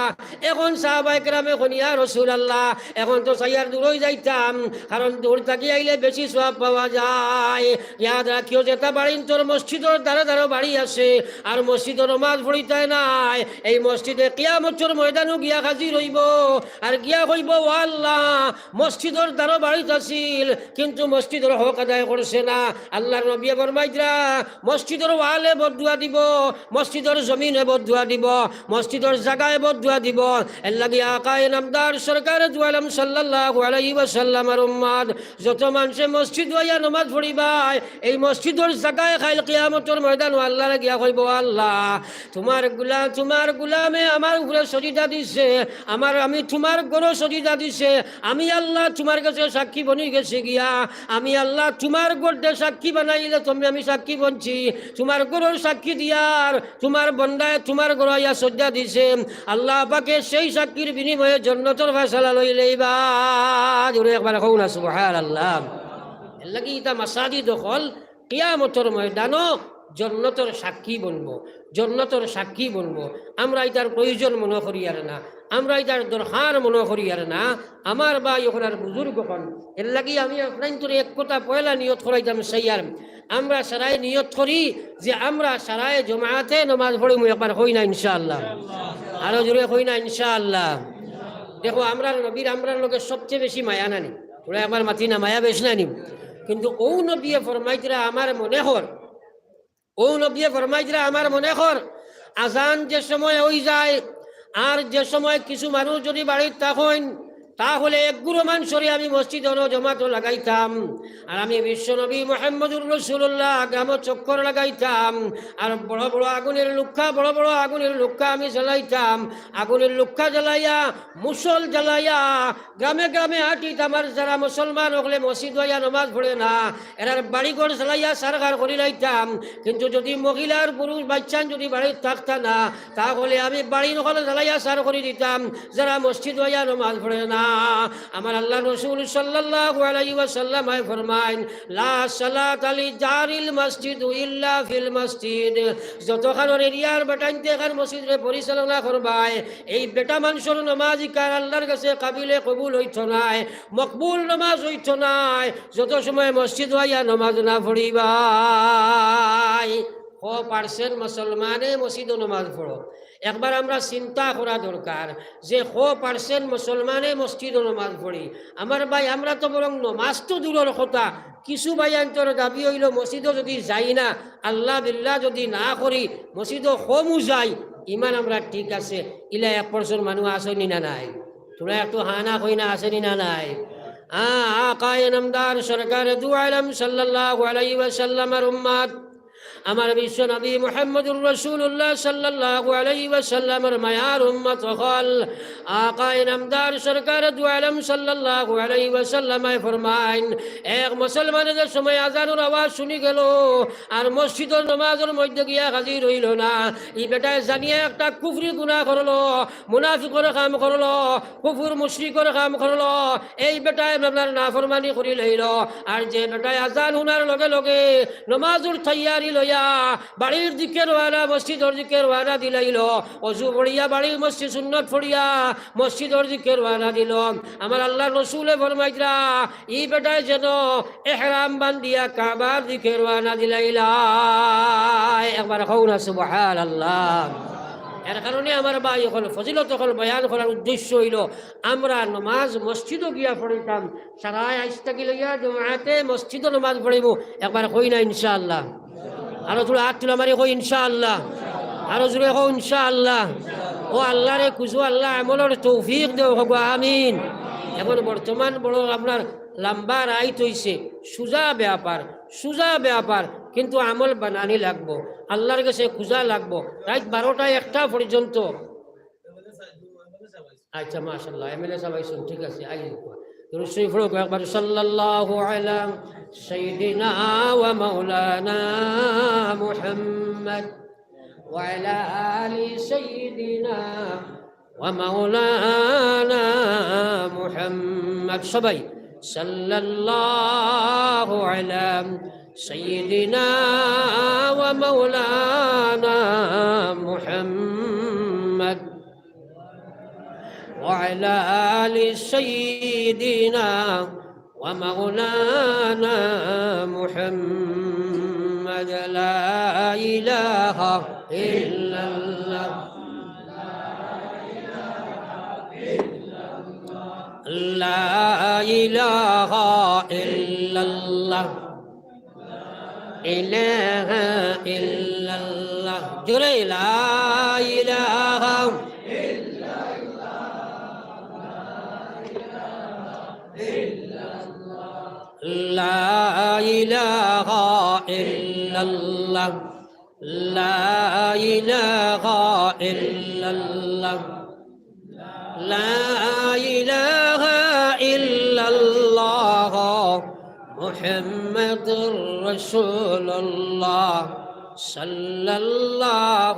এখন সাহাবায়ে কেরামে কোন ইয়া রাসূলুল্লাহ এখন তো সাইয়ার দূরই যাইতাম কারণ দূর থাকি আইলে বেশি সওয়াব পাওয়া যায় ইয়াদ রাখিও যেটা বাড়ি তোর মসজিদের দ্বারা দ্বারা বাড়ি আছে আর মসজিদের নামাজ পড়িতে নাই এই মসজিদে কিয়ামতের ময়দানও গিয়া হাজির হইব আর গিয়া কইব ও আল্লাহ মসজিদের দ্বারা বাড়ি আছিল কিন্তু মসজিদের হক আদায় করছে না আল্লাহর নবী ফরমাইতরা মসজিদের ওয়ালে বদুয়া দিব মসজিদের জমিনে বদুয়া দিব মসজিদের জায়গায় বদুয়া দিব এর লাগি আকায়ে নামদার সরকার দু আলম সাল্লাল্লাহু আলাইহি ওয়াসাল্লামের উম্মত যত মানুষে মসজিদ হইয়া নামাজ পড়িবাই এই মসজিদের জায়গায় খাইল কিয়ামতের ময়দান আল্লাহর গিয়া কইব আল্লাহ তোমার গুলামে আমার উপরে সজিদা দিছে আমি তোমার গরো সজিদা দিছে আমি আল্লাহ তোমার কাছে সাক্ষী বনি গেছে গিয়া আমি আল্লাহ তোমার গোড়ে সাক্ষী বানাইলে তুমি আমি সাক্ষী বনছি তোমার গরোর সাক্ষী দিয়ার তোমার বন্দায় তোমার গড়াইয়া সজ্জা দিছে আল্লাহ পাকে সেই সাক্ষীর বিনিময়ে জান্নাতের ফয়সালা লইলেইবা জোরে একবার কও না সুবহানাল্লাহ এর লাগি এটা মাসাজিদ হল কিয়ামতের ময়দানও জন্নতর সাক্ষী বনবো জন্নতর সাক্ষী বনবো আমরা এটার প্রয়োজন মনে করি আর না আমরা এটার দরকার মনে করি আর না আমার বা ওখানে বুজুর্গ হন এর লাগি আমি আপনার তোর এক কথা পয়লা নিয়ত করাইতাম সাইয়ার আমরা সারায় নিয়ত করি যে আমরা সারায় জমাতে নামাজ পড়ি মুই একবার হই না ইনশাআল্লাহ আরো জোরে হই না ইনশাআল্লাহ দেখো আমরা নবীর আমরা লোকের সবচেয়ে বেশি মায়া নানি তোরা আমার মাতি না মায়া বেশ নানি কিন্তু ও নবী ফরমাইতরা আমার মনে হর ও নবী ফরমাইতরা আমার মনে কর আজান যে সময় হই যায় আর যে সময় কিছু মানুষ যদি বাড়ির থাকেন তাহলে একগুলো মানুষরে আমি মসজিদ জমাতো লাগাইতাম আর আমি বিশ্বনবী মুহাম্মদুর রাসূলুল্লাহ গ্রাম চক্কর লাগাইতাম আর বড় বড় আগুনের লুক্ষা আমি জ্বালাইতাম আগুনের লুক্ষা জ্বালাইয়া মুসল জ্বালাইয়া গ্রামে গ্রামে হাঁটিতাম আর যারা মুসলমান হলে মসজিদ হইয়া নামাজ পড়ে না এরার বাড়িঘর জ্বালাইয়া সারগার করি লাইতাম কিন্তু যদি মহিলার পুরুষ বাচ্চান যদি বাড়ির থাকতা না তাহলে আমি বাড়ি নকলে জ্বালাইয়া সার করে দিতাম যারা মসজিদ হইয়া নামাজ পড়ে না আমার আল্লাহ রাসূল সাল্লাল্লাহু আলাইহি ওয়াসাল্লাম ফরমায়েন লা সালাত আলি জারিল মসজিদ ইল্লা ফিল মসজিদ যতখানের এরিয়ার বেটাইতে খান মসজিদে পরিচালনা করবায় এই বেটা মানুষের নামাজ কার আল্লাহর কাছে কাবিলে কবুল হইত নাই মকবুল নামাজ হইত নাই যত সময় মসজিদ হইয়া নামাজ না পড়িবাই 100% মুসলমানে মসজিদে নামাজ পড়ো একবার আমরা চিন্তা করা দরকার যে 100% মুসলমানে মসজিদ নামাজ পড়ি আমার ভাই আমরা তো বরং নামাজ তো দূরের কথা কিছু ভাই অন্তর দাবি হইল মসজিদও যদি যাই না আল্লাহ বিল্লাহ যদি না করি মসজিদও কমও যাই ইমান আমরা ঠিক আছে ইলা 1% মানুষ আসেনি না নাই তোরা একটু হানা কই না আসেনি না নাই আকায়ে নামদার সরকার দু আলম সাল্লাল্লাহু আলাইহি ওয়াসাল্লামের উম্মত আমার বিশ্ব নবী মুহাম্মদুর রাসূলুল্লাহ সাল্লাল্লাহু আলাইহি ওয়াসাল্লামের মায়ার উম্মত সকল আকা ইনামদার সরকার দু আলম সাল্লাল্লাহু আলাইহি ওয়াসাল্লাম ফরমাইন এক মুসলমানের সময় আজানের আওয়াজ শুনি গেল আর মসজিদের নামাজের মধ্যে গিয়া হাজির হইল না, এই বেটায় জানিয়ে একটা কুফরি গুনাহ করলো, মুনাফিকের কাম করলো, কুফর মুশরিকের কাম করলো। এই বেটায় আপনার নাফরমানি করি লইল। আর যে বেটায় আজান শুনার লগে লগে নমাজের তৈয়ারি লইয়া বাড়ির দিকে রওনা, মসজিদের দিকে রওনা দিলাইল, অজু পড়িয়া বাড়ির মসজিদ সুন্নত পড়িয়া মসজিদের দিকে রওনা দিল। আমার আল্লাহ রসুলে ফরমাইতরা এই বেটায় যেন ইহরাম বান্ধিয়া কাবার দিকে রওনা দিলাইলা। একবার কও না সুবহানাল্লাহ। এর কারণে আমার ভাই হল ফজিলত হল বয়ান করার উদ্দেশ্য হইল আমরা নমাজ মসজিদও গিয়া পড়িতাম, সারাই আইস্তাকি লইয়া জমাতে মসজিদও নমাজ পড়িব। একবার কই না ইনশাআল্লাহ, আরো জোরে হাত তুলা মারি কই ইনশাআল্লাহ, আরো জোরে কও ইনশাআল্লাহ। ও আল্লাহ রে কুজু আল্লাহ আমলের তৌফিক দেও হগো আমিন। এখন বর্তমান বড় আপনার লম্বা রাইত হইছে, সুজা ব্যাপার কিন্তু আমল বানানি লাগবো, আল্লাহর কাছে খুঁজা লাগবো। রাত 12টা 1টা পর্যন্ত। আচ্ছা মাশাআল্লাহ, এমএলএ সাহেব আইসুন, ঠিক আছে আই রসুল ফরক একবার সাল্লাল্লাহু আলা সাইয়্যিদিনা ওয়া মাওলানা মুহাম্মদ ওয়া আলা আলি সাইয়্যিদিনা ওয়া মাওলানা মুহাম্মদ। সবাই সাল্লাল্লাহু আলা سيدنا ومولانا محمد وعلى آل سيدنا ومولانا محمد. لا إله إلا الله لا إله إلا الله إله إلا الله. جري لا إله إلا الله لا إله إلا الله لا إله إلا الله لا إله إلا الله محمد رسول الله صلى الله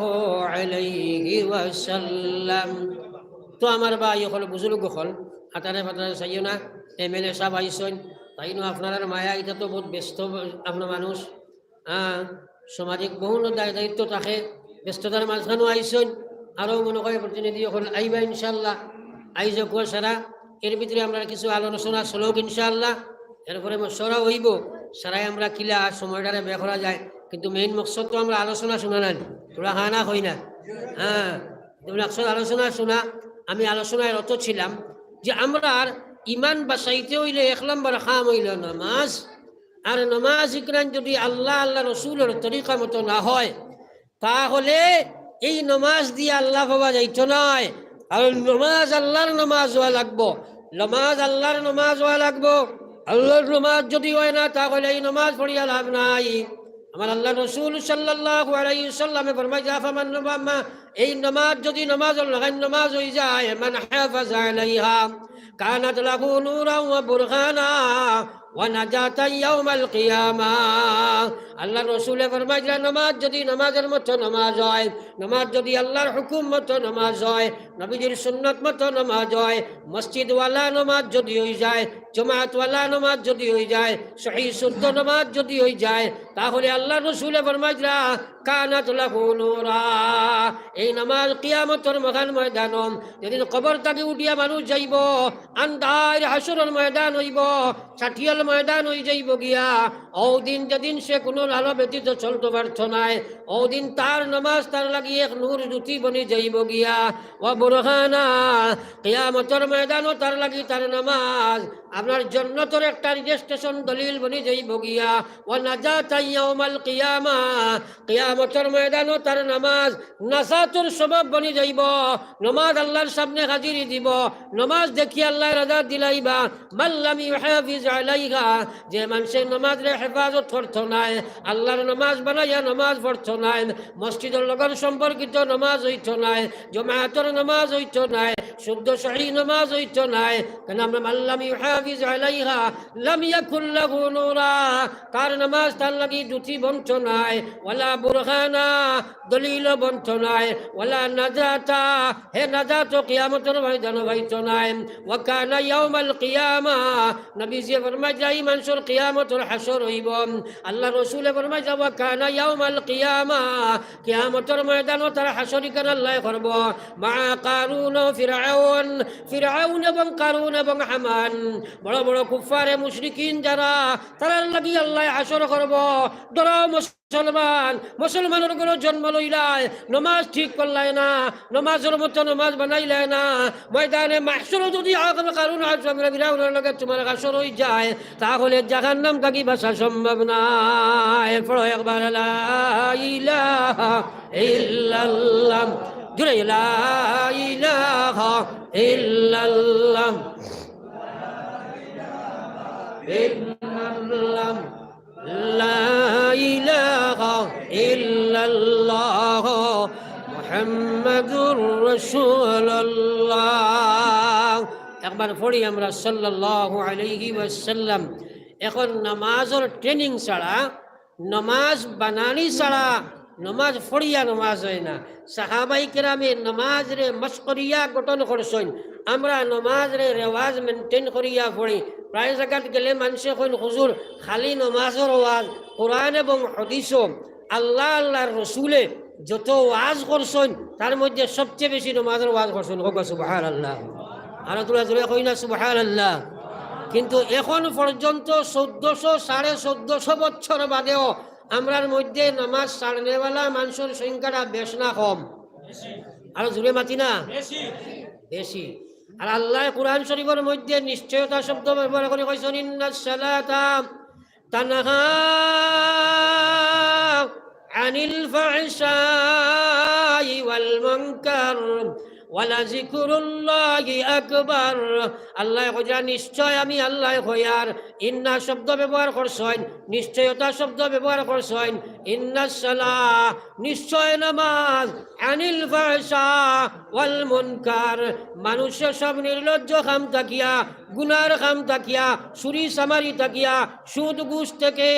عليه وسلم. তো আমার ভাই হল বুজুর্গ হল হাতারে ফাতারে চাইও না, এমএলএ সাহেব আইসন, তাই না আপনার মায়া, এটা তো বহুত ব্যস্ত আপনার মানুষ, সামাজিক বহু দায়িত্ব থাকে, ব্যস্ততার মাঝখানেও আইসন। আরও মনে করে প্রতিনিধি হল আইবা ইনশাল্লাহ, আইজ কুয়া সারা এর ভিতরে আমরা কিছু আলোচনা চলক ইনশাআল্লাহ, এরপরে মশরা হইব সারাই আমরা কিলা সময়টারে বের করা যায়। কিন্তু মেইন মকসদ তো আমরা আলোচনা শোনা নাই, তোরা হানা হই না, আলোচনা শোনা। আমি আলোচনায় রত ছিলাম যে আমরা ইমান বাঁচাইতে হইলে 1 নম্বর খাম হইল নামাজ। আর নামাজ ইকরান যদি আল্লাহ রসুলের তরিকা মতো না হয় তাহলে এই নামাজ দিয়ে আল্লাহ পাওয়া যাইত নয়। আর নামাজ আল্লাহর নামাজ হওয়া লাগবো, নামাজ আল্লাহর নামাজ হওয়া লাগবো। আল্লাহর নামাজ যদি হয় না তাহলে এই নামাজ পড়িয়া লাভ নাই। আমার আল্লাহ রসুল সাল্লাল্লাহু আলাইহি ওয়াসাল্লামে ফরমায় জাফামান নামাজ, এই নামাজ যদি নামাজের লাগান নামাজ হয়ে যায়, মান হাফাযা আলাইহা কানাত লাহু নূরান ওয়া বুরহানা ওয়া নাজাতান ইয়াউমাল কিয়ামাহ। আল্লাহ রসুলে ফরমায় নামাজ যদি নামাজের মতো নামাজ হয়, নামাজ যদি আল্লাহর হুকুম মতো নামাজ হয়, নবীজির সুন্নত মতো নামাজ হয়, মসজিদওয়ালা নামাজ যদি হয়ে যায়, জমাতওয়ালা নামাজ যদি হয়ে যায়, সহি শুদ্ধ নামাজ যদি হয়ে যায়, তাহলে আল্লাহ রসুলে ফরমায় কানাত লাহু নূরা। এই নামাজ কিয়ামতের মহান ময়দান, যেদিন কবর থেকে উঠিয়া মানুষ যাইব, আন্ধার হাসরের ময়দান হইব, ছাটিয়াল ময়দান হয়ে যাইব গিয়া, ও দিন যেদিন সে কোনো আলো ব্যতীত চলতে পারত নাই, ওদিন তার নামাজ তার লাগি এক নূর জ্যোতি বনি যাইব গিয়া ও বুরহানা কিয়ামতের ময়দানও তার লাগি তার নামাজ আপনার জান্নাতের একটা রেজিস্ট্রেশন দলিল বনি যাইব গিয়া ও নাজাতা ইয়াউমাল কিয়ামা কিয়ামতের ময়দানও তার নামাজ নাজাতের সবাব বনি যাইব নামাজ আল্লাহর সামনে হাজিরি দিব নামাজ দেখি আল্লাহ রাজা দিলাইবা মাল্লাম ইউহাফিজ আলাইহা যে মানুষের নামাজ রে হেফাজত করতো নাই আল্লাহর নামাজ বানাইয়া নামাজ পড়তো নাই মসজিদের লগন সম্পর্কিত নামাজ হইতো নাই জমায়েতের নামাজ হইতো নাই শুদ্ধ সহি নামাজ হইতো নাই কেন আমরা মাল্লাম ইউহাফিজ আলাইহা লাম ইয়াকুল লাহু নূরা তার নামাজ তার লাগি জ্যোতি বন্ত নাই ওয়ালা বুরহানা দলিল বন্ত নাই ওয়ালা নাজাতা হে নাজাত কিয়ামতের ময়দান হইতো নাই ওয়া কানা ইয়াউমাল কিয়ামা নবীজি ফরমায় যাই মানুষের কিয়ামতের হাসর হইব আল্লাহ রাসূল ফরমায় ওয়া কানা ইয়াউমাল কিয়ামা কিয়ামতের ময়দানও তার হাসর কেন আল্লাহ করব মা কারুন ও ফিরআউন এবং কারুন এবং হামান বড় বড় কুফারে মুশরিকিন যারা তার লাগি আল্লাহ হাসর করব ধরো মুসলমানের কোনো জন্ম লইলাই নমাজ ঠিক করলাই না নমাজের মতো নমাজ বানাইলাই না ময়দানে মাহশরে যদি কারণ ফিরআউনের লগে তোমার হাসর হয়ে যায় তাহলে জাহান্নাম থাকি বাঁচা সম্ভব নাই পড়ো একবার লা ইলাহা ইল্লাল্লাহ জুড়ে লা ইলাহা ইল্লাল্লাহ ইল্লাল্লাহ লা ইলাহা ইল্লাল্লাহ মুহাম্মাদুর রাসূলুল্লাহ একবার পড়ি আমরা সাল্লাল্লাহু আলাইহি ওয়াসাল্লাম এখন নামাজের ট্রেনিং ছাড়া নামাজ বানানি ছাড়া নামাজ পড়িয়া নামাজ হয় না সাহাবাই কেরামে নামাজ রে মশকরিয়া গঠন করছেন আমরা নামাজ রে রেওয়াজ মেনটেন করিয়া পড়ি প্রায় জায়গাত গেলে মানুষে কইন হুজুর খালি নামাজের ওয়াজ কোরআন এবং হাদিসও আল্লাহ আল্লাহর রসুলে যত ওয়াজ করছেন তার মধ্যে সবচেয়ে বেশি নামাজের ওয়াজ করছেন হোক সুবহানাল্লাহ আর তোরা জোরে কই না সুবহানাল্লাহ কিন্তু এখন পর্যন্ত 1400 বছর বাদেও আমরার মধ্যে নামাজ ছাড়নেওয়ালা মানুষের সংখ্যাটা বেশ না কম আর জোরে মাতি না বেশি আর আল্লাহ কুরআন শরীফের মধ্যে নিশ্চয়তা শব্দ ব্যবহার করে কইছেন ইন্নাস সালাতা তানহা আনিল ফাহশাই ওয়াল মুনকার ওয়ালা যিকরুল্লাহি আকবার আল্লাহ কইয়া নিশ্চয় আমি আল্লাহ কইয়ার ইন্না শব্দ ব্যবহার করছেন নিশ্চয়তা শব্দ ব্যবহার করছেন ইন্নাস সালাহ নিশ্চয় নামাজ আনিল ফাহশা ওয়াল মুনকার মানুষের সব নির্লজ্জ কাম থাকিয়া গুনার কাম থাকিয়া চুরি চামারি থাকিয়া সুদ ঘুষ থেকে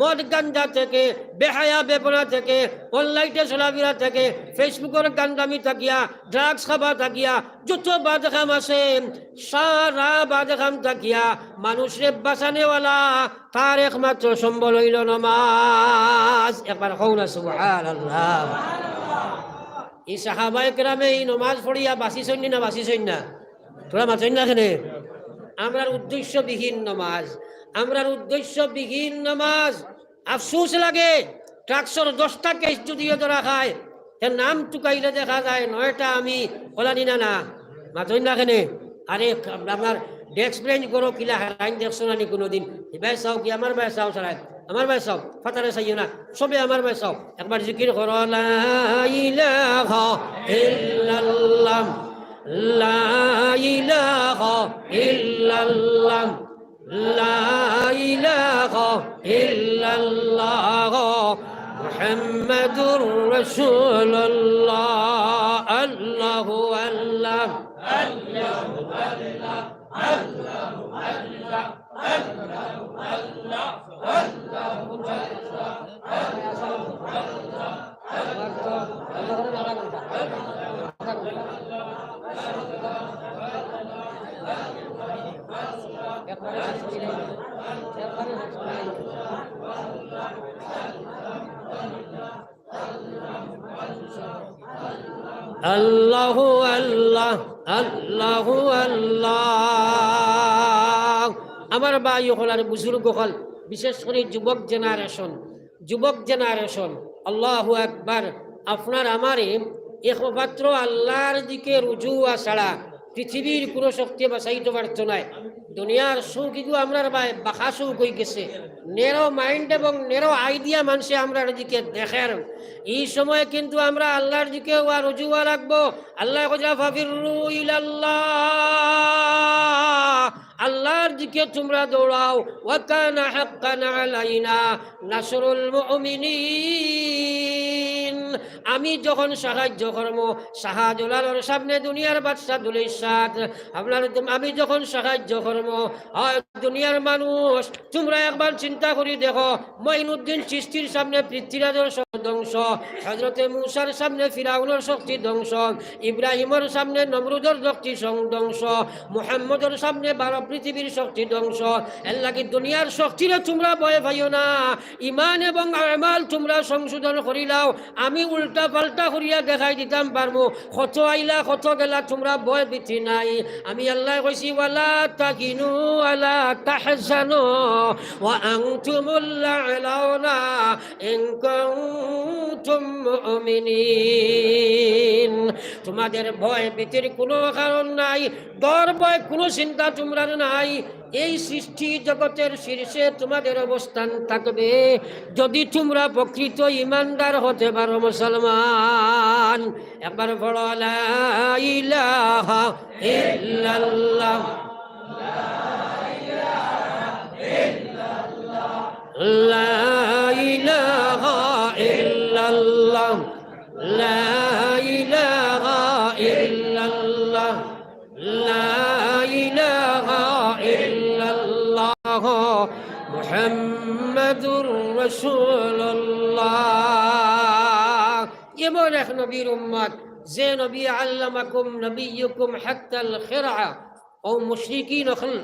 মদ গাঞ্জা থেকে বেহায়া বেপনা থেকে অনলাইনে চলাফেরা থেকে ফেসবুকের গান্দামি থাকিয়া ড্রাগস খাবা থাকিয়া যত বাদ কাম আছে সারা বাদ কাম থাকিয়া মানুষের বাঁচানেওয়ালা তার একমাত্র সম্বল হইল নামাজ একবার কও না সুবহানাল্লাহ এই সাহাবায়ে কেরামে এই নামাজ পড়িয়া বাঁচিছেন না বাঁচিছেন না তোরা মাছেন না কেন আমরার উদ্দেশ্যবিহীন নামাজ আমরার উদ্দেশ্যবিহীন নামাজ আফসোস লাগে ট্রাক্সর 10টা কেস যদিও ধরা খায় এর নাম টুকাইলে দেখা যায় 9টা আমি ওলানি না না মাছেন না কেন আরে আপনার এক্সপ্লেন করো কিলা লাইন দেখছো না কোনোদিন ভাই চাও কি আমার ভাই চাও সারাই আমার ভাই চাও ফাতারে চাইও না সবে আমার ভাই চাও একবার জিকির করো লা ইলাহা ইল্লাল্লাহ লা ইলাহা ইল্লাল্লাহ লা ইলাহা ইল্লাল্লাহ মুহাম্মাদুর রাসূলুল্লাহ আল্লাহু আল্লাহ আল্লাহু আল্লাহ আল্লাহু আল্লাহ আল্লাহু আল্লাহ আল্লাহু আল্লাহু আল্লাহ আল্লাহু আল্লাহ আমার ভাই হল আর বুজুর্গ হল বিশেষ করে যুবক জেনারেশন আল্লাহু আকবার। আপনার আমারে একমাত্র আল্লাহর দিকে রুজু ছাড়া পৃথিবীর কোনো শক্তি বাঁচাইতে পারত নাই। দুনিয়ার সুখ এগুলো আমরা বাঁকা সুখ হয়ে গেছে। নেরো মাইন্ড এবং নেরো আইডিয়া মানুষে আমরা দিকে দেখেন। এই সময় কিন্তু আমরা আল্লাহর দিকে রুজু রাখবো। আল্লাহ ফাফিরু ইলাল্লাহ, আল্লাহর দিকে তোমরা দৌড়াও। ওয়া কানা হাক্কান আলাইনা নাসরুল মুমিনিন। আমি যখন সাহায্য করব শাহজালালের সামনে দুনিয়ার বাদশা দুলাইশাত আপনার, আমি যখন সাহায্য করব দুনিয়ার মানুষ, তোমরা একবার চিন্তা করে দেখো, মঈনুদ্দিন চিশতির সামনে পৃথ্বীরাজের ধ্বংস, হযরতে মূসার সামনে ফিরাউনের শক্তি ধ্বংস, ইব্রাহিমের সামনে নমরুদের শক্তি ধ্বংস, মুহাম্মদের সামনে 12 পৃথিবীর শক্তি ধ্বংস। এর লাগি দুনিয়ার শক্তিরে তোমরা ভয় পাইও না, ইমান এবং আমাল তোমরা সংশোধন করিলাও। আমি উল্টা পাল্টা করিয়া দেখাই দিতাম পারবো, কত আইলা কত গেলা, তোমরা ভয় ভীতি নাই। আমি আল্লাহ কইছি ওয়ালা তাকিনু আলা তাহজানু ওয়া আনতুমুল লাউনা ইন কুনতুম মুমিনিন। তোমাদের ভয় ভীতির কোনো কারণ নাই, ডর ভয় কোনো চিন্তা তোমরা নাই। এই সৃষ্টি জগতের শীর্ষে তোমাদের অবস্থান থাকবে যদি তোমরা প্রকৃত ইমানদার হতে পারো মুসলমান। একবার বলো লা ইলাহা ইল্লাল্লাহ, লা ইলাহা ইল্লাল্লাহ, লা ইলাহা ইল্লাল্লাহ, লা ইলাহা ইল্লাল্লাহ মুহাম্মাদুর রাসূলুল্লাহ। এমন এক নবীর উম্মত যে নবী আল্লামাকুম নবিয়্যুকুম হাত্তাল খিরআ ও মুশরিকিন হল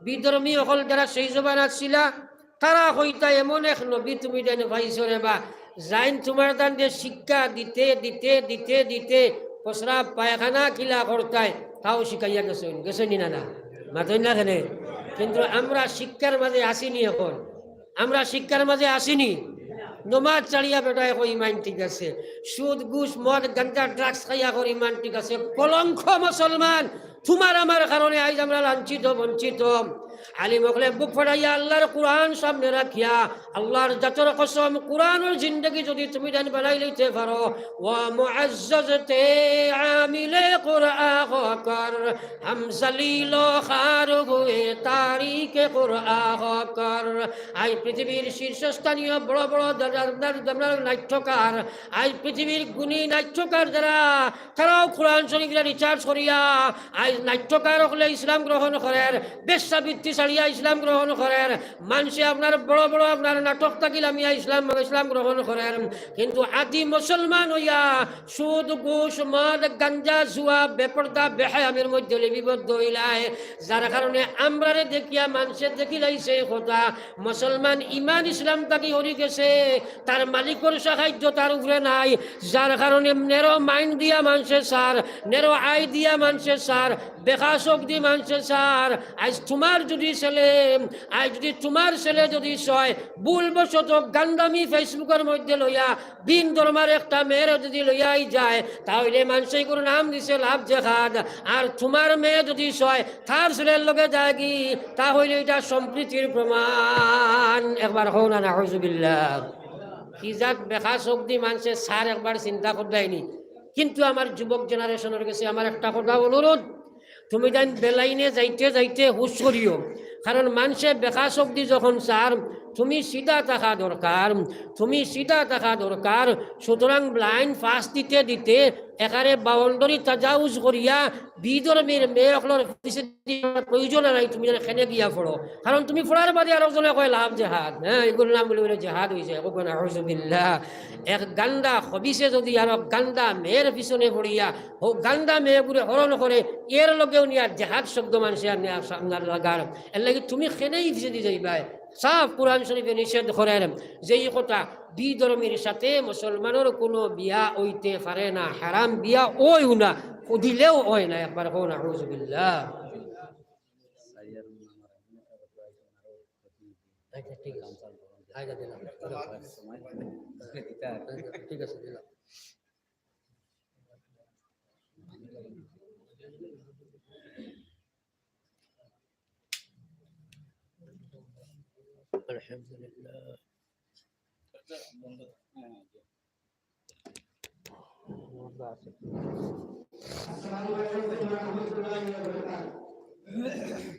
বিধর্মী হল যারা সেই জমানাত ছিল, তারা হইতা এমন এক নবী তুমি দেন ভাইছো রে বা যাইন তোমার দান যে শিক্ষা দিতে দিতে দিতে দিতে প্রস্রাব পায়খানা কিলা করতায় তাও শিখাইয়া গেছেন গেছেনি না না মাতই না খেলে। কিন্তু আমরা শিক্ষার মাঝে আসিনি, এখন আমরা শিক্ষার মাঝে আসিনি। নমাজ চালিয়া বেটা এখন ইমান ঠিক আছে, সুদ ঘুষ মদ গাঞ্জা ড্রাগস খাইয়া এখন ইমান ঠিক আছে। কলঙ্ক মুসলমান, তোমার আমার কারণে আজ আমরা লাঞ্ছিত বঞ্চিত। আলিম হলে বুক ফাটাইয়া আল্লাহর কোরআন সামনে রাখিয়া আল্লাহর জাতের কসম কোরআনের জিন্দগি যদি তুমি জান বানাই লইতে পারো, ওয়া মুআজ্জাজতে আমিলে কোরআন কর হাম জালিল খার হুয়ে তারিকে কোরআন কর। আজ পৃথিবীর শীর্ষস্থানীয় বড় বড় নাট্যকার, আজ পৃথিবীর গুণী নাট্যকার যারা, তারাও কোরআন শরীফের রিচার্জ করিয়া আজ নাট্যকার হলে ইসলাম গ্রহণ করেন, বেশ্যাবৃত্তি ছাড়িয়া ইসলাম গ্রহণ করেন। মানুষে আপনার বড় বড় আপনার নাটক থাকিল আমি ইসলাম গ্রহণ করেন, কিন্তু আদি মুসলমান হইয়া সুদ ঘুষ মদ গাঞ্জা জুয়া বেপর্দা বেহায়ামের মধ্যে লিপিবদ্ধ হইলায়, যার কারণে আমরা দেখিয়া মানুষের দেখিলাইছে কথা মুসলমান ইমান ইসলাম তাকে হরি গেছে, তার মালিকের সাহায্য তার উপরে নাই, যার কারণে নেরো মাইন্ড দিয়া মানুষের সার, নেরো আই দিয়া মানুষের সার, বেকা চোখ দিয়ে মানুষের সার। আজ তোমার যদি ছেলে, আজ যদি তোমার ছেলে যদি সয় ভুলবশত গান্দামি ফেসবুকের মধ্যে লইয়া বিন ধর্মের একটা মেয়ের যদি লইয়াই যায়, তাহলে মানুষই কোনো নাম দিছে লাভ জেহাদ। আর তোমার মেয়ে যদি সয় তার ছেলের লগে যায় কি, তাহলে এটা সম্প্রীতির প্রমাণ। একবার হও না নাউযুবিল্লাহ। কি যাক বেকা চোখ দিয়ে মানুষের সার একবার চিন্তা করতেইনি। কিন্তু আমার যুবক জেনারেশনের কাছে আমার একটা কথা অনুরোধ, তুমি যেন বেলাইনে যাইতে যাইতে হুশ করিও, কারণ মানুষে বেকা চোখ দিয়ে যখন সার তুমি সিধা থাকা দরকার, তুমি সিধা থাকা দরকার। সুতরাং ব্লাইন্ড ফাঁস দিতে দিতে একারে বাউন্ডারি তাজাউজ করিয়া বিধর্মীর মেয়েগুলোর প্রয়োজন নাই, তুমি যেন খেনে গিয়া পড়ো, কারণ তুমি পড়ার বাদে আরো জনে কয় লাভ জেহাদ। হ্যাঁ, এগুলো নাম বলে জেহাদ হয়েছে। এক গান্দা হবিসে যদি আরো গান্দা মেয়ের পিছনে পড়িয়া ও গান্দা মেয়েগুলো হরণ করে, এর লগেও নিয়ে জেহাদ শব্দ মানুষের আপনার লাগার, এর লাগে তুমি খেনেই পিছিয়ে দিয়ে যাইবা। সাফ কোরআন শরীফে নিষেধ করেন যে এই কথা বিধর্মীর সাথে মুসলমানের কোনো বিয়া হইতে পারে না, হারাম বিয়া ওইও না, দিলেও হয় না। একবার হো না নাউযুবিল্লাহ। আচ্ছা ঠিক আছে। আইনা দিলাম ঠিক আছে দিলাম আলহামদুলিল্লাহ আসসালামু আলাইকুম ওয়া রাহমাতুল্লাহি ওয়া বারাকাতুহু